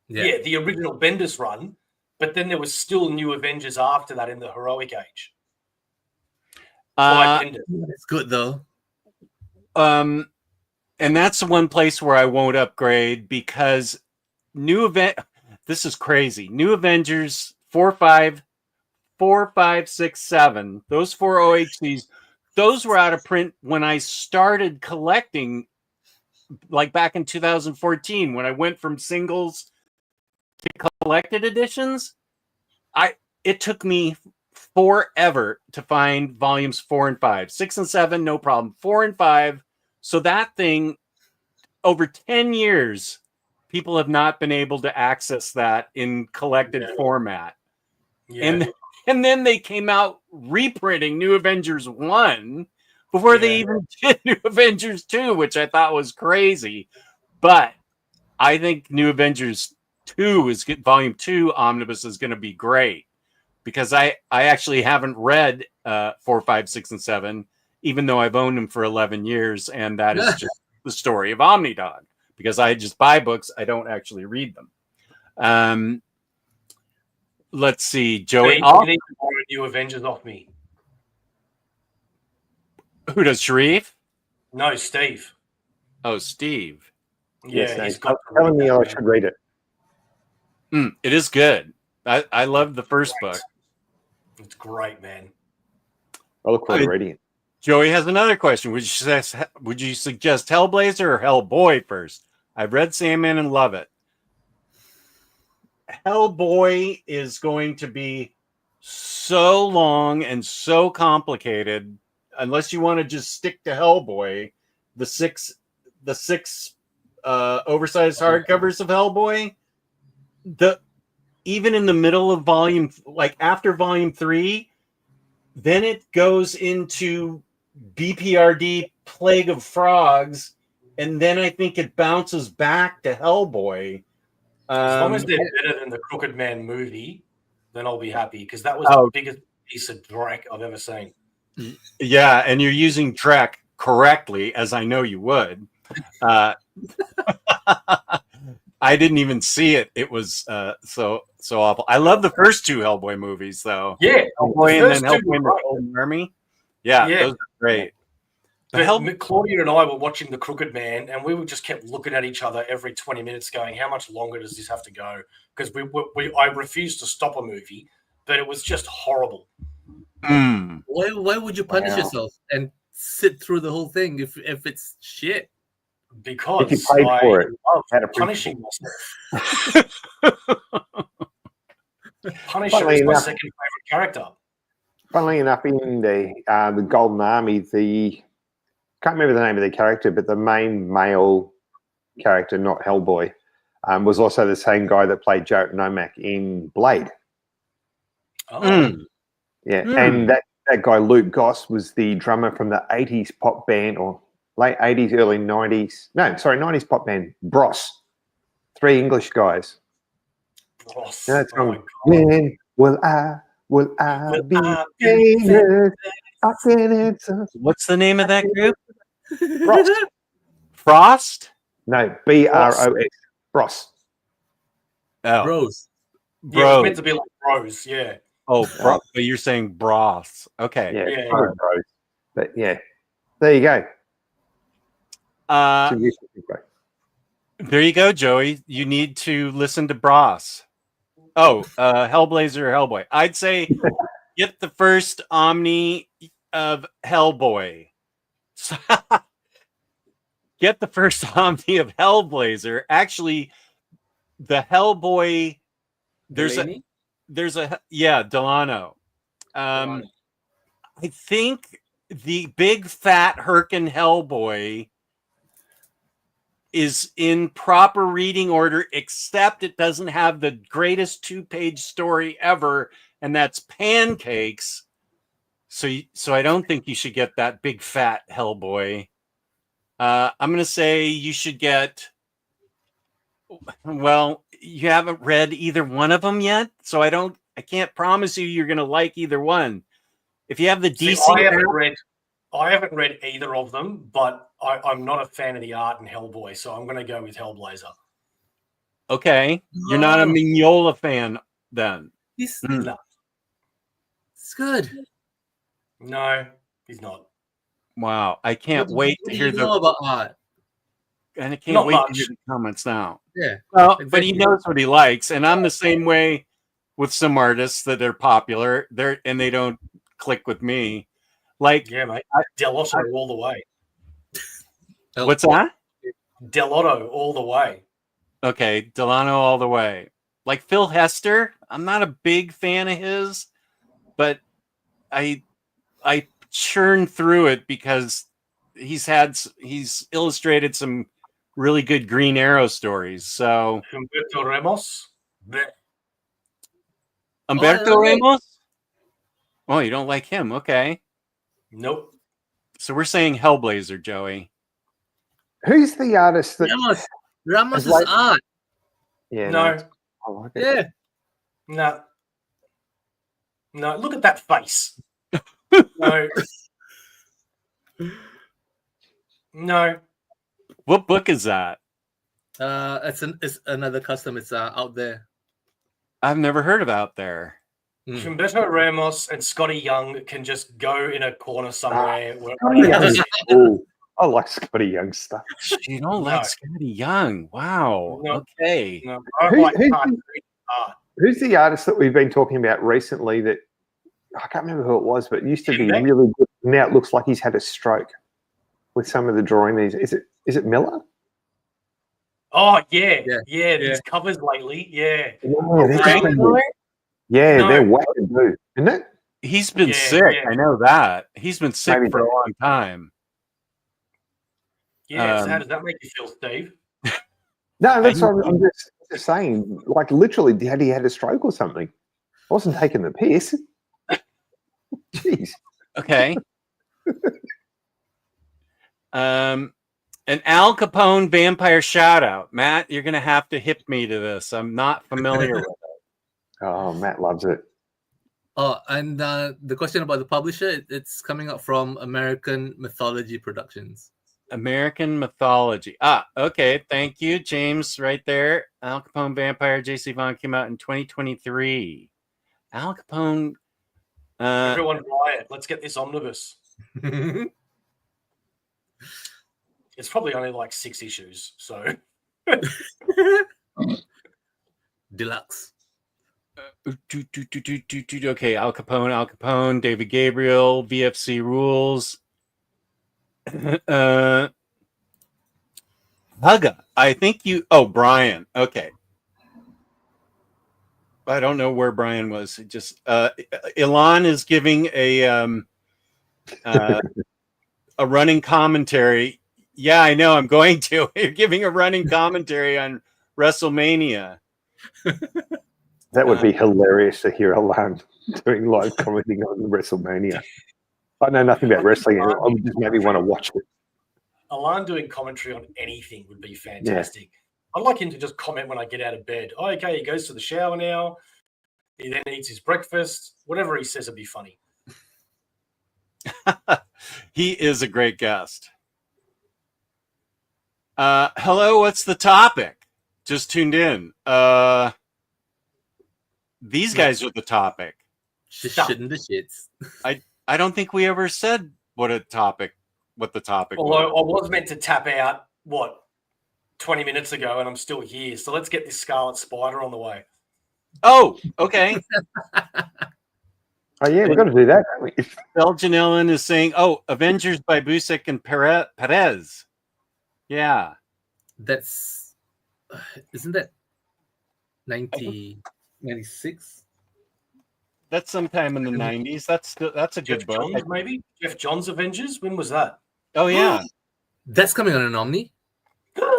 Yeah, the original Bendis run, but then there was still New Avengers after that in the Heroic Age. It's good though. And that's the one place where I won't upgrade because this is crazy. New Avengers 4, 5, 6, 7. Those 4 OHCs, those were out of print when I started collecting, like back in 2014, when I went from singles to collected editions. It took me forever to find volumes 4 and 5. 6 and 7, no problem. 4 and 5. So that thing, over 10 years, people have not been able to access that in collected format. Yeah. And then they came out reprinting New Avengers 1 before they even did New Avengers 2, which I thought was crazy. But I think New Avengers 2 is good. Volume 2 Omnibus is going to be great because I actually haven't read 4, 5, 6, and 7, even though I've owned them for 11 years. And that is just the story of Omnidog because I just buy books. I don't actually read them. Let's see, Joey. You need to borrow New Avengers off me. Who does, Sharif? No, Steve. Oh, Steve. Yeah, he's telling me I should read it. It is good. I love the first book. It's great, man. I look forward to reading it. Joey has another question. Would you suggest Hellblazer or Hellboy first? I've read Sandman and love it. Hellboy is going to be so long and so complicated unless you want to just stick to Hellboy. The six oversized hardcovers of Hellboy, even in the middle of volume, like after volume 3, then it goes into BPRD Plague of Frogs, and then I think it bounces back to Hellboy. As long as they're better than the Crooked Man movie, then I'll be happy because that was the biggest piece of dreck I've ever seen. Yeah, and you're using dreck correctly, as I know you would. I didn't even see it. It was so awful. I love the first 2 Hellboy movies, though. Yeah, Hellboy and then Hellboy and the Golden Army. Yeah, those are great. Claudia and I were watching The Crooked Man, and we just kept looking at each other every 20 minutes going, how much longer does this have to go? Because I refused to stop a movie, but it was just horrible. Why would you punish yourself and sit through the whole thing if it's shit? Because If you paid for it, love had a punishing myself. Punisher Funnily is my enough- second favorite character. Funnily enough, in the Golden Army, can't remember the name of the character, but the main male character, not Hellboy, was also the same guy that played Joe Nomak in Blade. Oh, Yeah, and that guy Luke Goss was the drummer from the 80s pop band, or late 80s, early 90s. No, sorry, 90s pop band, Bros. 3 English guys. Ross. You know that Oh my song, God. When will I Will be I be famous? I can answer. What's the name of that group? Bros. Frost? No, BROS. Bros. Oh, Bros. Yeah, it was bro. meant to be like bros. Yeah. Oh, but you're saying broths. Okay. Yeah, Yeah. probably Bros. But yeah, there you go. Uh, So you should think about it. there you go, Joey. You need to listen to Bros. Oh, Hellblazer or Hellboy. I'd say get the first Omni of Hellboy. Get the first Omni of Hellblazer. Actually, the Hellboy. There's Delaney? Delano. Delano. I think the big fat Herkin Hellboy is in proper reading order, except it doesn't have the greatest 2-page story ever, and that's Pancakes. So I don't think you should get that big fat Hellboy. I'm going to say you should get. Well, you haven't read either one of them yet, so I can't promise you're going to like either one. If you have the See, DC, I haven't read either of them, but I'm not a fan of the art in Hellboy, so I'm going to go with Hellblazer. okay, you're not a No. Mignola fan then. He's No, it's good. no, he's not. Wow, I can't wait What to do hear you know about art? and I can't Not wait much. to hear the comments now. Yeah. Well, but he exactly. knows what he likes, and I'm the same way with some artists that are popular. And they don't click with me. Like, Yeah, mate. Delotto all the way. what's that? Delotto all the way. Okay, Delano all the way. Like Phil Hester, I'm not a big fan of his, but I churn through it because he's illustrated some really good Green Arrow stories. So Humberto Ramos. Bleh. Umberto Oh, Ramos? Oh, you don't like him. Okay. Nope. So we're saying Hellblazer, Joey. Who's the artist that? Ramos' like- art. Yeah, No. I like it. Yeah. No. No. Look at that face. No. No. What book is that? It's another custom. It's out there. I've never heard of Out There. Humberto Ramos and Scotty Young can just go in a corner somewhere. Scotty Young's cool. I like Scotty Young stuff. You don't No. like Scotty Young. Wow. No. Okay. No, I Who- like who's cartoon the- art. Who's the artist that we've been talking about recently that I can't remember who it was, but it used to be Tim Beck? really good. Now it looks like he's had a stroke with some of the drawing. Is it Miller? Oh yeah, Yeah. yeah. Yeah. These covers lately, yeah. Yeah, they're, Frank No. they're wackadoo, isn't it? He's been Yeah, sick. yeah. I know that. He's been sick Maybe for a not. long time. Yeah. So how Um, does that make you feel, Steve? No, that's what I'm just saying. Like literally, had he had a stroke or something? I wasn't taking the piss. Jeez. Okay. An Al Capone vampire shout out. Matt, you're going to have to hip me to this. I'm not familiar with it. Oh, Matt loves it. Oh, and the question about the publisher, it's coming up from American Mythology Productions. American Mythology. Okay. Thank you, James, right there. Al Capone Vampire, J.C. Vaughn came out in 2023. Al Capone. Everyone buy it. Let's get this omnibus. It's probably only like 6 issues, so Deluxe. Okay, Al Capone, David Gabriel, VFC rules. Hugga. I think you. Oh, Brian. Okay. I don't know where Brian was. It just Elon is giving a running commentary. Yeah, I know. I'm going to. You're giving a running commentary on WrestleMania. That would be hilarious to hear Alan doing live commenting on WrestleMania. I know nothing about wrestling. I would just maybe want to watch it. Alan doing commentary on anything would be fantastic. I'd like him to just comment when I get out of bed. Oh, okay, he goes to the shower now. He then eats his breakfast. Whatever he says would be funny. He is a great guest. Hello, what's the topic? Just tuned in. These guys are the topic. Shitting the shits. I don't think we ever said what the topic Although was. I was meant to tap out, 20 minutes ago, and I'm still here. So let's get this Scarlet Spider on the way. Oh, okay. Oh, yeah, we've got to do that, don't we? Belgian Ellen is saying, oh, Avengers by Busek and Perez. Yeah. That's isn't that 96? That's sometime in the 90s. That's a good Jeff book. Johns, maybe? Jeff Johns Avengers? When was that? Oh, yeah. That's coming on an Omni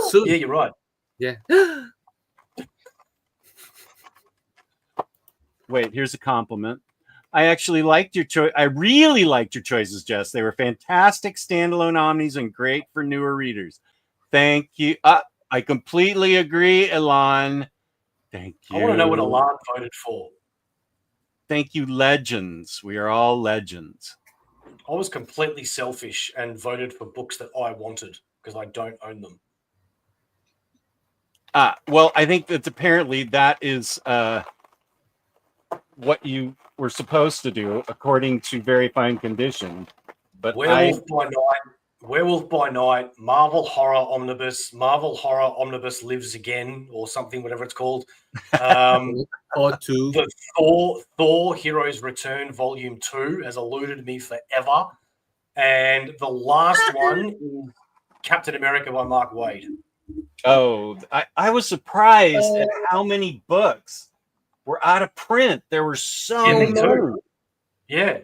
soon. Yeah, you're right. Yeah. Wait, here's a compliment. I actually liked your choice. I really liked your choices, Jess. They were fantastic standalone omnis and great for newer readers. Thank you. I completely agree, Elon. Thank you. I want to know what Alan voted for. Thank you, legends. We are all legends. I was completely selfish and voted for books that I wanted because I don't own them. Well, I think that apparently that is what you were supposed to do according to Very Fine Condition. But Werewolf by Night, Marvel Horror Omnibus, Marvel Horror Omnibus Lives Again, or something, whatever it's called. Or two. The Thor Heroes Return Volume 2 has eluded me forever. And the last one is Captain America by Mark Waid. Oh, I was surprised at how many books were out of print. There were so many. Yeah,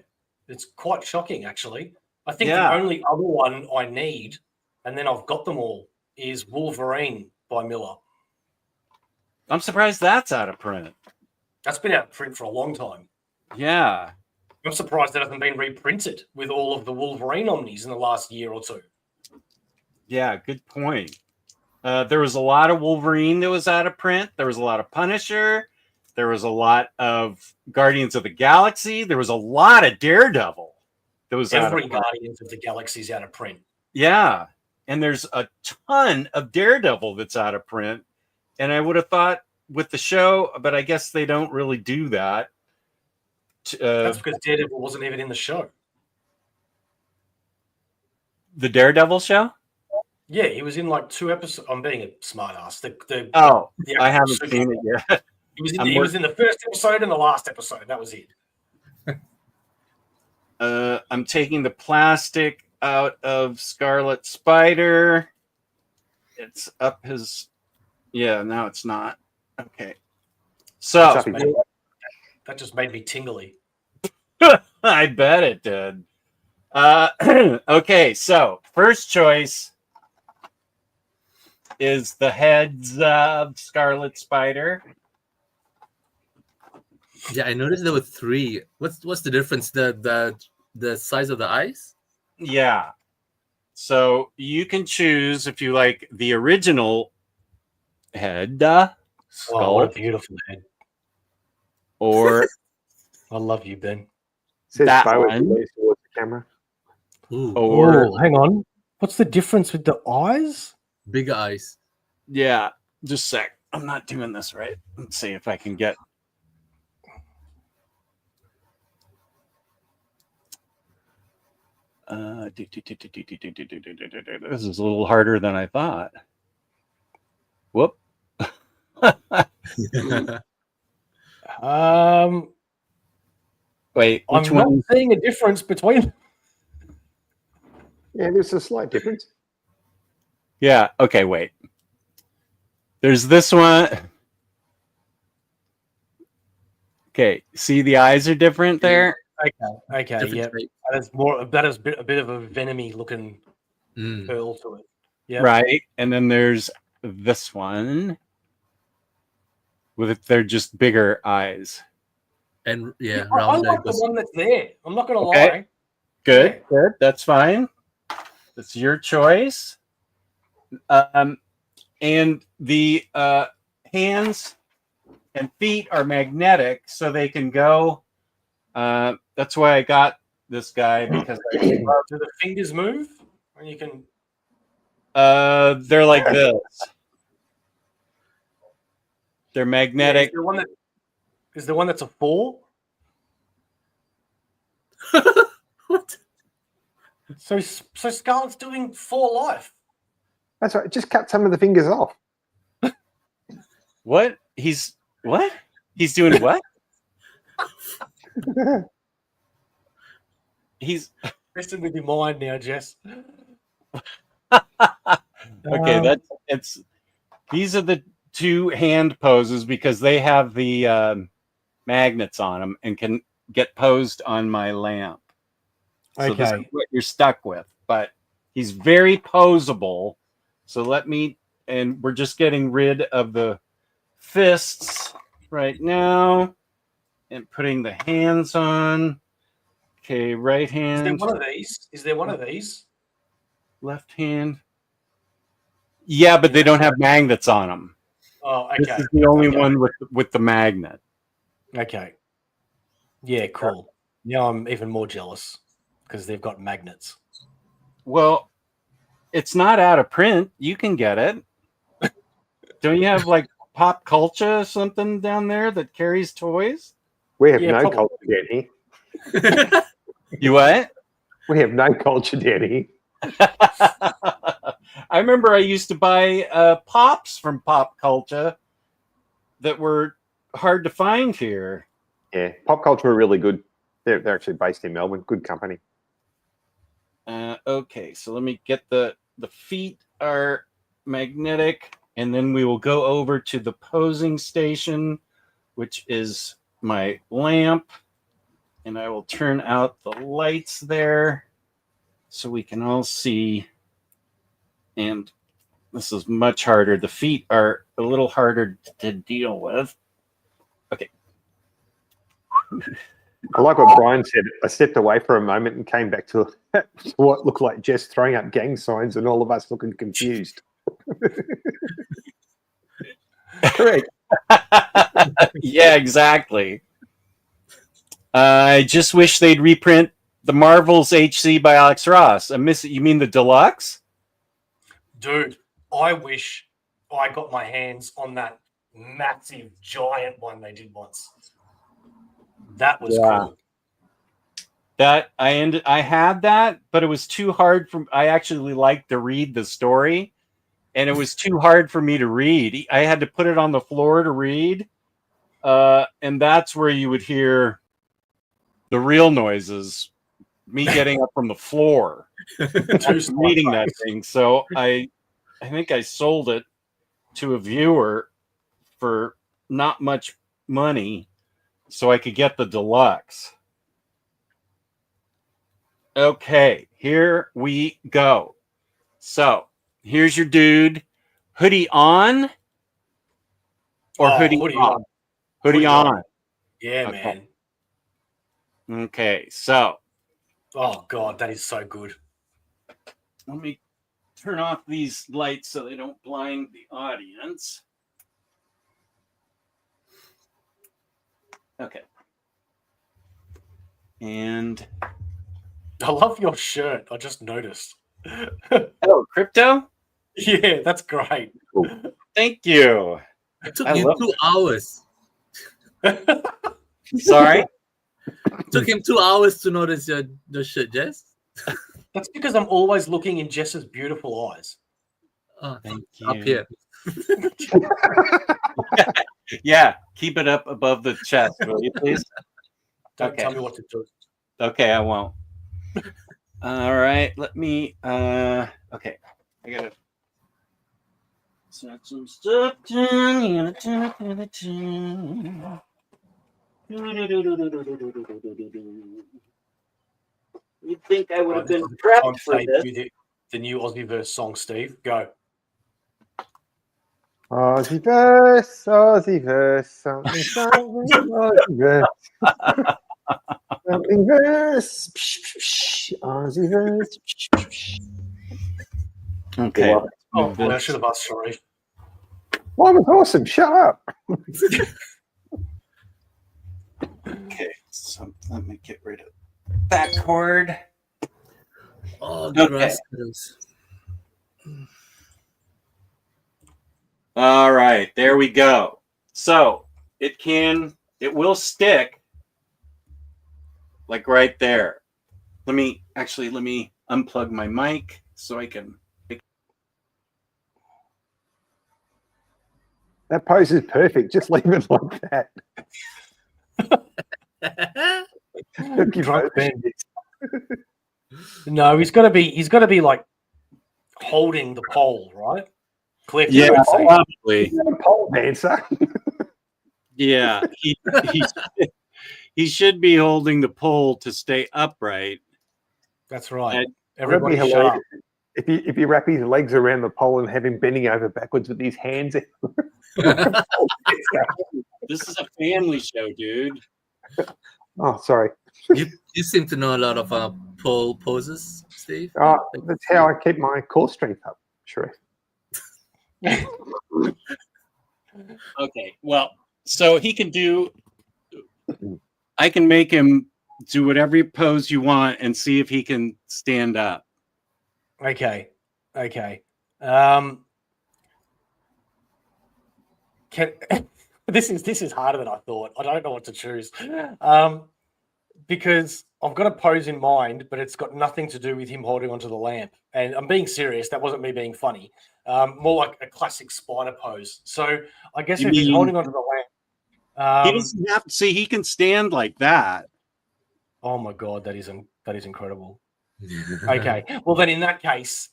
it's quite shocking, actually. I think the only other one I need, and then I've got them all, is Wolverine by Miller. I'm surprised that's out of print. That's been out of print for a long time. Yeah. I'm surprised that hasn't been reprinted with all of the Wolverine omnis in the last year or two. Yeah, good point. There was a lot of Wolverine that was out of print. There was a lot of Punisher. There was a lot of Guardians of the Galaxy. There was a lot of Daredevil. That was every Guardians of the Galaxy is out of print. Yeah, and there's a ton of Daredevil that's out of print. And I would have thought with the show, but I guess they don't really do that. That's because Daredevil wasn't even in the show. The Daredevil show? Yeah, he was in like 2 episodes. I'm being a smartass. I haven't seen it yet. He was in the first episode and the last episode. That was it. I'm taking the plastic out of Scarlet Spider. It's up his. Yeah, no, it's not. Okay. So that just made me tingly. I bet it did. Okay, so first choice is the heads of Scarlet Spider. Yeah, I noticed there were 3. What's the difference? The size of the eyes? Yeah. So you can choose if you like the original head. Skull. Oh, what a beautiful head. Or I love you, Ben. That one. Towards the camera. Ooh. Or hang on. What's the difference with the eyes? Bigger eyes. Yeah, just a sec. I'm not doing this right. Let's see if I can get. This is a little harder than I thought. Whoop. Wait, which I'm one? not seeing a difference between. Yeah, there's a slight difference. Yeah. Okay. Wait. There's this one. Okay. See, the eyes are different there. Okay, Different yeah. shape. That is a bit of a venomy looking Mm. curl to it. Yeah. Right. And then there's this one with they're just bigger eyes. And yeah, I round like the angles. one that's there. I'm not gonna Okay. lie. Good. Yeah. Good. That's fine. That's your choice. And the hands and feet are magnetic, so they can go. That's why I got this guy because Do the fingers move? And you can they're like this. They're magnetic. Is there one that's a 4? What? So Scarlett's doing 4 life. That's right. Just cut some of the fingers off. What? He's what? He's doing what? He's Messing with your mind now, Jess. okay. It's these are the 2 hand poses because they have the magnets on them and can get posed on my lamp. So this is what you're stuck with, but he's very posable. So and we're just getting rid of the fists right now and putting the hands on. Okay, right hand. Is there one of these? Is there one of these? Left hand. Yeah, but they don't have magnets on them. Oh, okay. This is the only one with the magnet. Okay. Yeah, cool. Now I'm even more jealous because they've got magnets. Well, it's not out of print. You can get it. Don't you have like Pop Culture or something down there that carries toys? We have Yeah, no probably. culture, Danny. You what? We have no culture, Danny. I remember I used to buy pops from Pop Culture that were hard to find here. Yeah, Pop Culture are really good. They're actually based in Melbourne. Good company. Okay, so let me get the feet are magnetic, and then we will go over to the posing station, which is my lamp, and I will turn out the lights there so we can all see. And this is much harder. The feet are a little harder to deal with. Okay. I like what Brian said. I stepped away for a moment and came back to what looked like Jess throwing up gang signs and all of us looking confused. Correct. Yeah, exactly. I just wish they'd reprint the Marvels HC by Alex Ross. I miss it. You mean the deluxe? Dude, I wish I got my hands on that massive giant one they did once. That was cool. That I had that, but it was too hard for. I actually liked to read the story, and it was too hard for me to read. I had to put it on the floor to read, and that's where you would hear the real noises. Me getting up from the floor, reading that thing. So I think I sold it to a viewer for not much money, so I could get the deluxe. Okay, here we go. So here's your dude. Hoodie on or hoodie off? Hoodie on. Yeah, Okay. man. Okay, so. Oh, God, that is so good. Let me turn off these lights so they don't blind the audience. Okay. And I love your shirt. I just noticed. oh, crypto? Yeah, that's great. Thank you. It took you 2 hours. Sorry? It took him 2 hours to notice the shirt, Jess. That's because I'm always looking in Jess's beautiful eyes. Oh, thank you. Up here. Yeah, keep it up above the chest, will you please? Don't tell me what to do. Okay, I won't. All right, let me okay. I gotta Set some stuff down. You'd think I would have been prepped for this. The new AussieVerse song, Steve. Go. AussieVerse, AussieVerse, something, something, AussieVerse. Something verse, AussieVerse. Okay. Oh, boy, I should have asked Sharif. Well, that was awesome. Shut up. Okay, so let me get rid of that cord. Oh, Okay. gracias. All right, there we go. So it will stick like right there. Let me unplug my mic so I can. That pose is perfect. Just leave it like that. Drunk Ben. No, he's got to be like holding the pole, right? Cliff, Yeah, probably. He's not a pole dancer. Yeah, he should be holding the pole to stay upright. That's right. And Everybody That'd be shut up. hilarious. If you wrap his legs around the pole and have him bending over backwards with his hands. This is a family show, dude. Oh, sorry. You seem to know a lot of pole poses, Steve. That's how I keep my core strength up. Sure. Okay, well, so he can do. I can make him do whatever pose you want and see if he can stand up. Okay. This is harder than I thought. I don't know what to choose. Because I've got a pose in mind, but it's got nothing to do with him holding onto the lamp. And I'm being serious. That wasn't me being funny. More like a classic spider pose. So I guess if he's holding onto the lamp, he doesn't have to see. He can stand like that. Oh my god, that is incredible. Okay, well then in that case,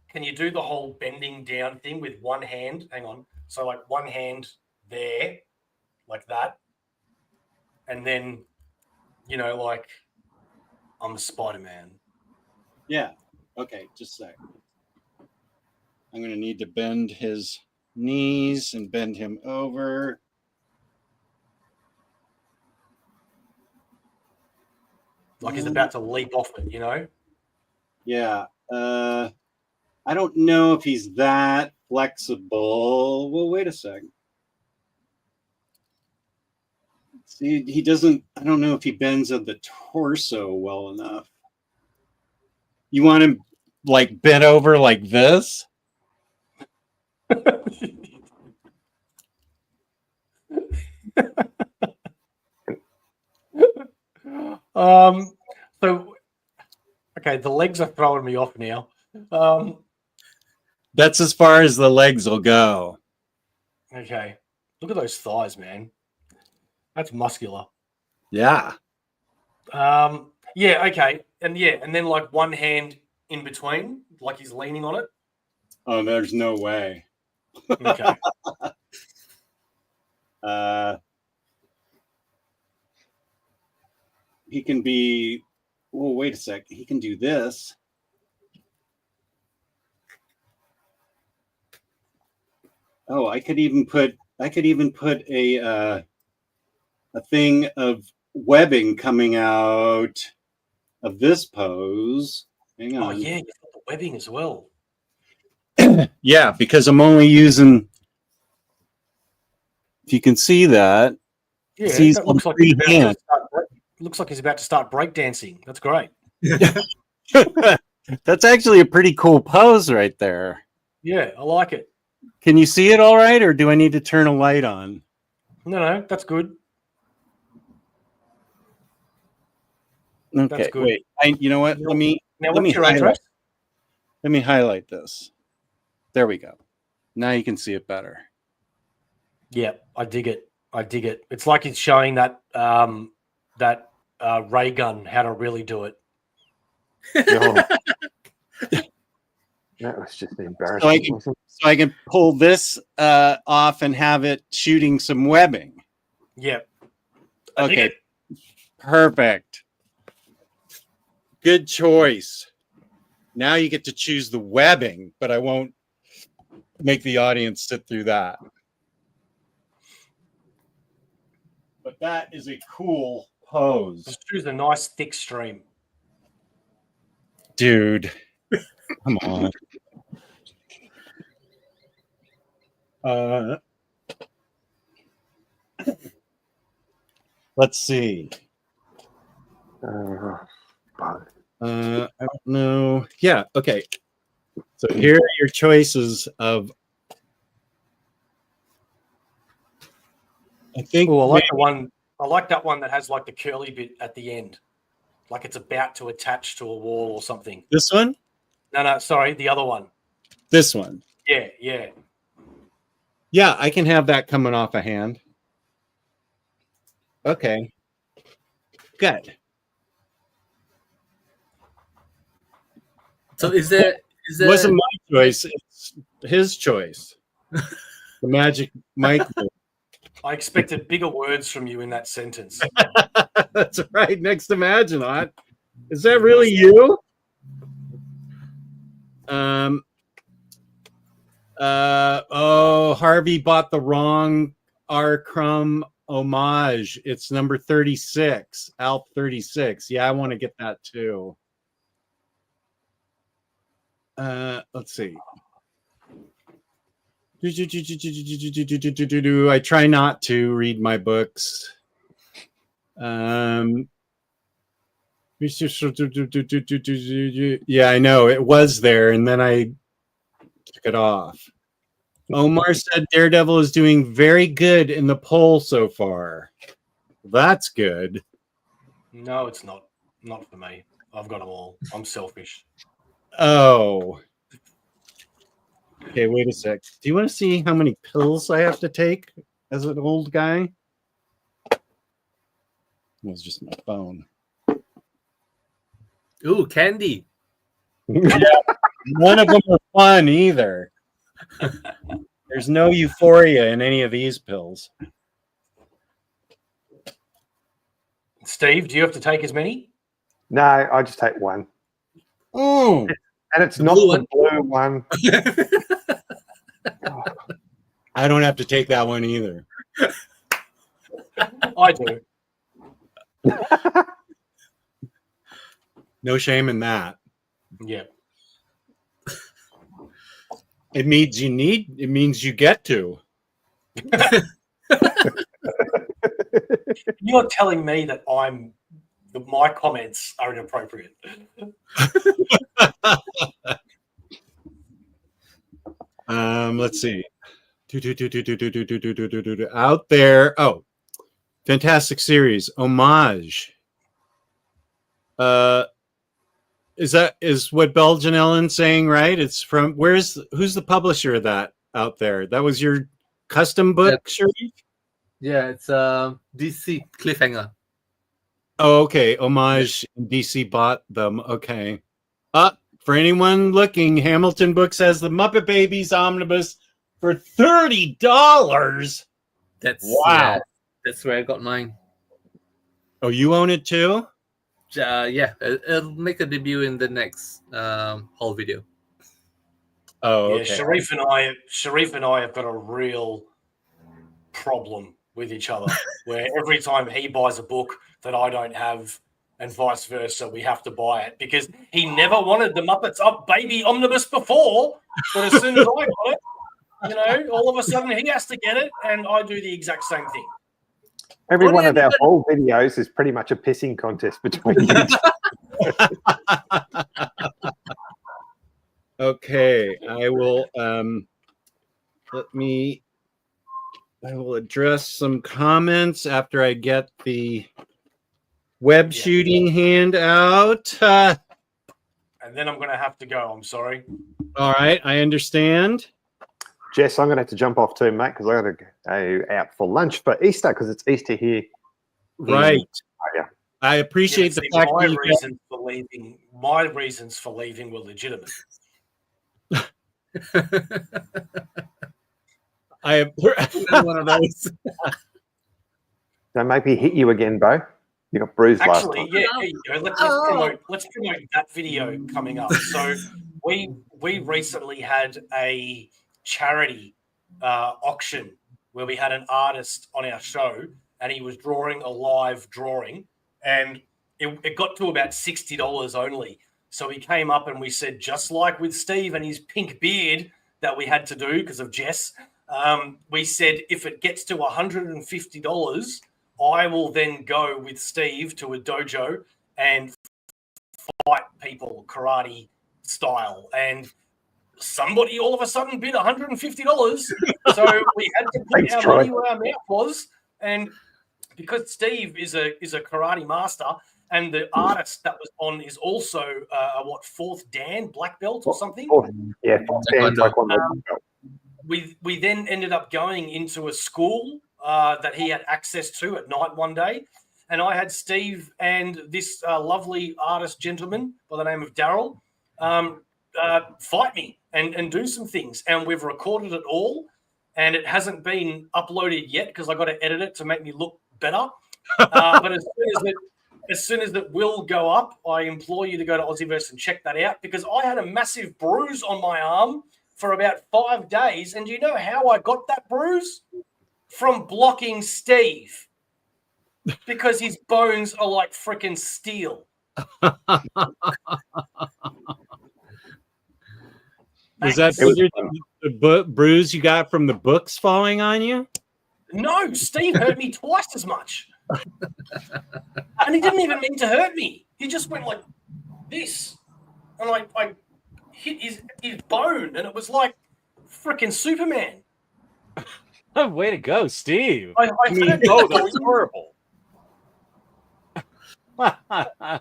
can you do the whole bending down thing with one hand? Hang on. So like one hand there, like that, and then like I'm a Spider-Man. Yeah. Okay, just a sec. I'm going to need to bend his knees and bend him over. Like he's about to leap off it, Yeah. I don't know if he's that flexible. Well, wait a second. See, he doesn't. I don't know if he bends at the torso well enough. You want him like bent over like this? So okay, the legs are throwing me off now. That's as far as the legs will go. Okay, look at those thighs, man. That's muscular. Yeah. Yeah, okay. And then like one hand in between, like he's leaning on it. Oh, there's no way. Okay. He can be. Oh, wait a sec. He can do this. Oh, I could even put a thing of webbing coming out of this pose. Hang on. Oh yeah, you've got the webbing as well. Yeah, because I'm only using. If you can see that. Yeah, See, that looks like he's about to start breakdancing. That's great. That's actually a pretty cool pose right there. Yeah, I like it. Can you see it all right, or do I need to turn a light on? No, that's good. Okay, That's good. wait. You know what? Let me address? Let me highlight this. There we go. Now you can see it better. Yeah, I dig it. It's like it's showing that ray gun how to really do it. That was just embarrassing. So I can pull this off and have it shooting some webbing. Yep. I dig Okay, it. perfect. Good choice. Now you get to choose the webbing, but I won't make the audience sit through that. But that is a cool pose. Just choose a nice thick stream. Dude, come on. Let's see. I don't know. Yeah, okay. So here are your choices of. I think. Oh, I like the one. I like that one that has like the curly bit at the end, like it's about to attach to a wall or something. This one? No, sorry, the other one. This one. Yeah. Yeah, I can have that coming off a hand. Okay. Good. So is there It wasn't my choice, it's his choice. The magic Mike. I expected bigger words from you in that sentence. That's right, next to Maginaut. Is that really you? Harvey bought the wrong R. Crumb homage. It's number 36, Alp 36. Yeah, I want to get that too. Let's see. I try not to read my books. Yeah, I know it was there, and then I took it off. Omar said Daredevil is doing very good in the poll so far. That's good. No, it's not. Not for me. I've got them all. I'm selfish. Oh. Okay, wait a sec. Do you want to see how many pills I have to take as an old guy? It was just my phone. Ooh, candy. Yeah, none of them are fun either. There's no euphoria in any of these pills. Steve, do you have to take as many? No, I just take one. Mm. And it's The not blue the blue one. I don't have to take that one either. I do. No shame in that. Yeah. It means you need, it means you get to. You're telling me that my comments are inappropriate. Let's see. Out there. Oh, fantastic series. Homage. Is what Belgian Ellen saying right? It's from who's the publisher of that out there? That was your custom book, Sharif? Yeah, it's DC Cliffhanger. Oh, okay. Homage and DC bought them. Okay. For anyone looking, Hamilton Books has the Muppet Babies Omnibus for $30. That's wow. That's where I got mine. Oh, you own it too? Yeah, it'll make a debut in the next haul video. Oh, okay. Yeah, Sharif and I have got a real problem with each other, where every time he buys a book that I don't have, and vice versa, we have to buy it because he never wanted the Muppets Up Baby Omnibus before, but as soon as I got it, all of a sudden he has to get it, and I do the exact same thing. Every one of our whole videos is pretty much a pissing contest between you. Okay, I will I will address some comments after I get the web shooting hand out. And then I'm going to have to go. I'm sorry. All right, I understand. Jess, I'm going to have to jump off too, mate, because I got to go out for lunch for Easter because it's Easter here. Right. Yeah. I appreciate the fact that my reasons for leaving were legitimate. I have. Another one of those. Don't make me hit you again, Bo. You got bruised last Actually, time. yeah, there you go. Let's promote that video coming up. So we recently had a charity auction where we had an artist on our show, and he was drawing a live drawing, and it got to about $60 only. So we came up and we said, just like with Steve and his pink beard that we had to do because of Jess, we said if it gets to $150, I will then go with Steve to a dojo and fight people karate style. And somebody all of a sudden bid $150. So we had to put Thanks, our Troy. money where our mouth was. And because Steve is a karate master, and the artist that was on is also fourth Dan black belt or something. Yeah, We then ended up going into a school that he had access to at night one day, and I had Steve and this lovely artist gentleman by the name of Daryl fight me and do some things, and we've recorded it all, and it hasn't been uploaded yet because I got to edit it to make me look better. But as soon as it will go up, I implore you to go to AussieVerse and check that out, because I had a massive bruise on my arm for about 5 days. And do you know how I got that bruise? From blocking Steve, because his bones are like freaking steel. Was that the bruise you got from the books falling on you? No, Steve hurt me twice as much. And he didn't even mean to hurt me. He just went like this. And I hit his bone, and it was like freaking Superman. Oh, way to go, Steve. I mean, that was horrible.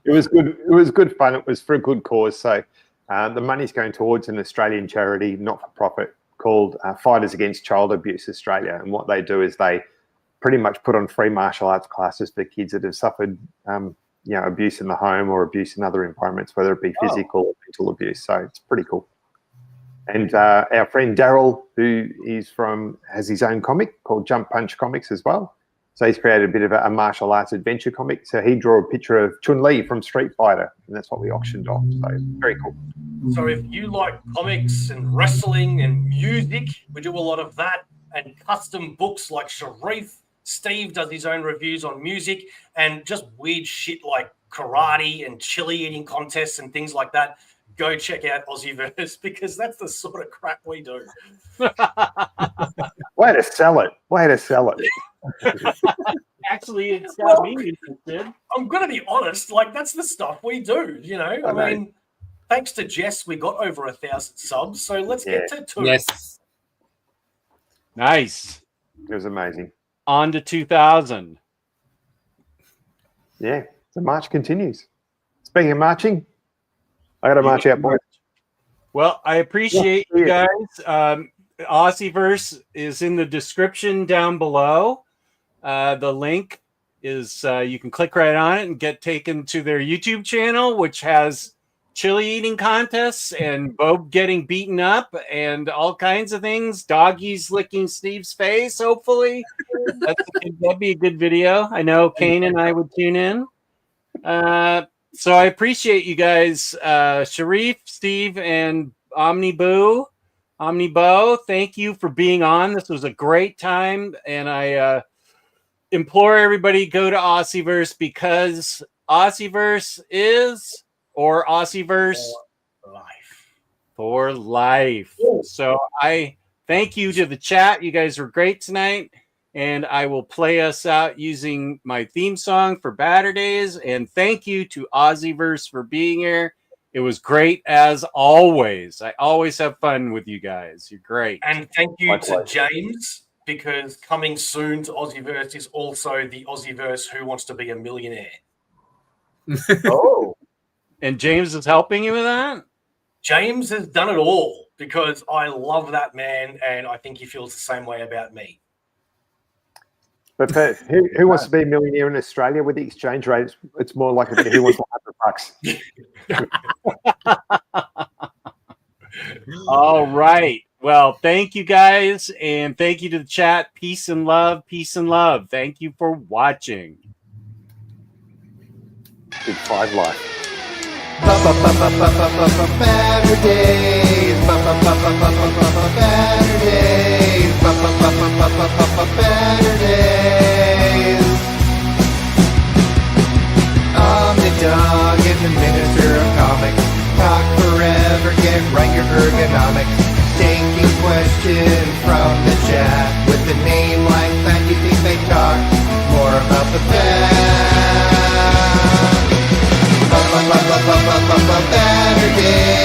It was good. It was good fun. It was for a good cause. So the money's going towards an Australian charity, not-for-profit, called Fighters Against Child Abuse Australia. And what they do is they pretty much put on free martial arts classes for kids that have suffered abuse in the home or abuse in other environments, whether it be physical or mental abuse. So it's pretty cool. And our friend Daryl, who has his own comic called Jump Punch Comics as well. So he's created a bit of a martial arts adventure comic. So he drew a picture of Chun-Li from Street Fighter, and that's what we auctioned off. So very cool. So if you like comics and wrestling and music, we do a lot of that, and custom books like Sharif. Steve does his own reviews on music, and just weird shit like karate and chili eating contests and things like that. Go check out AussieVerse, because that's the sort of crap we do. Way to sell it. Way to sell it. Actually, it's got me interested. I'm going to be honest, like, that's the stuff we do, you know? I mean, thanks to Jess, we got over 1,000 subs, so let's get to 2. Yes. Nice. It was amazing. On to 2,000. Yeah, the march continues. Speaking of marching, I got to march out, boys. Well, I appreciate you guys. AussieVerse is in the description down below. The link is you can click right on it and get taken to their YouTube channel, which has chili eating contests and Bob getting beaten up and all kinds of things. Doggies licking Steve's face, hopefully. That'd be a good video. I know Kane and I would tune in. So I appreciate you guys, Sharif, Steve, and Omnibo. Thank you for being on. This was a great time, and I implore everybody go to AussieVerse, because AussieVerse is, or AussieVerse for life. So I thank you to the chat. You guys were great tonight. And I will play us out using my theme song for Baturdays. And thank you to AussieVerse for being here. It was great as always. I always have fun with you guys. You're great. And thank you to James, because coming soon to AussieVerse is also the AussieVerse Who Wants to Be a Millionaire. Oh. And James is helping you with that? James has done it all, because I love that man, and I think he feels the same way about me. But for who wants to be a millionaire in Australia with the exchange rate? It's more like who wants $100. All right. Well, thank you guys, and thank you to the chat. Peace and love. Peace and love. Thank you for watching. Big 5 life. Baturdays. Baturdays. Baturdays. Omnidog in the miniature of comics. Talk forever, get right your ergonomics. Taking questions from the chat. With a name like that, you think they talk more about the bat. Baturdays.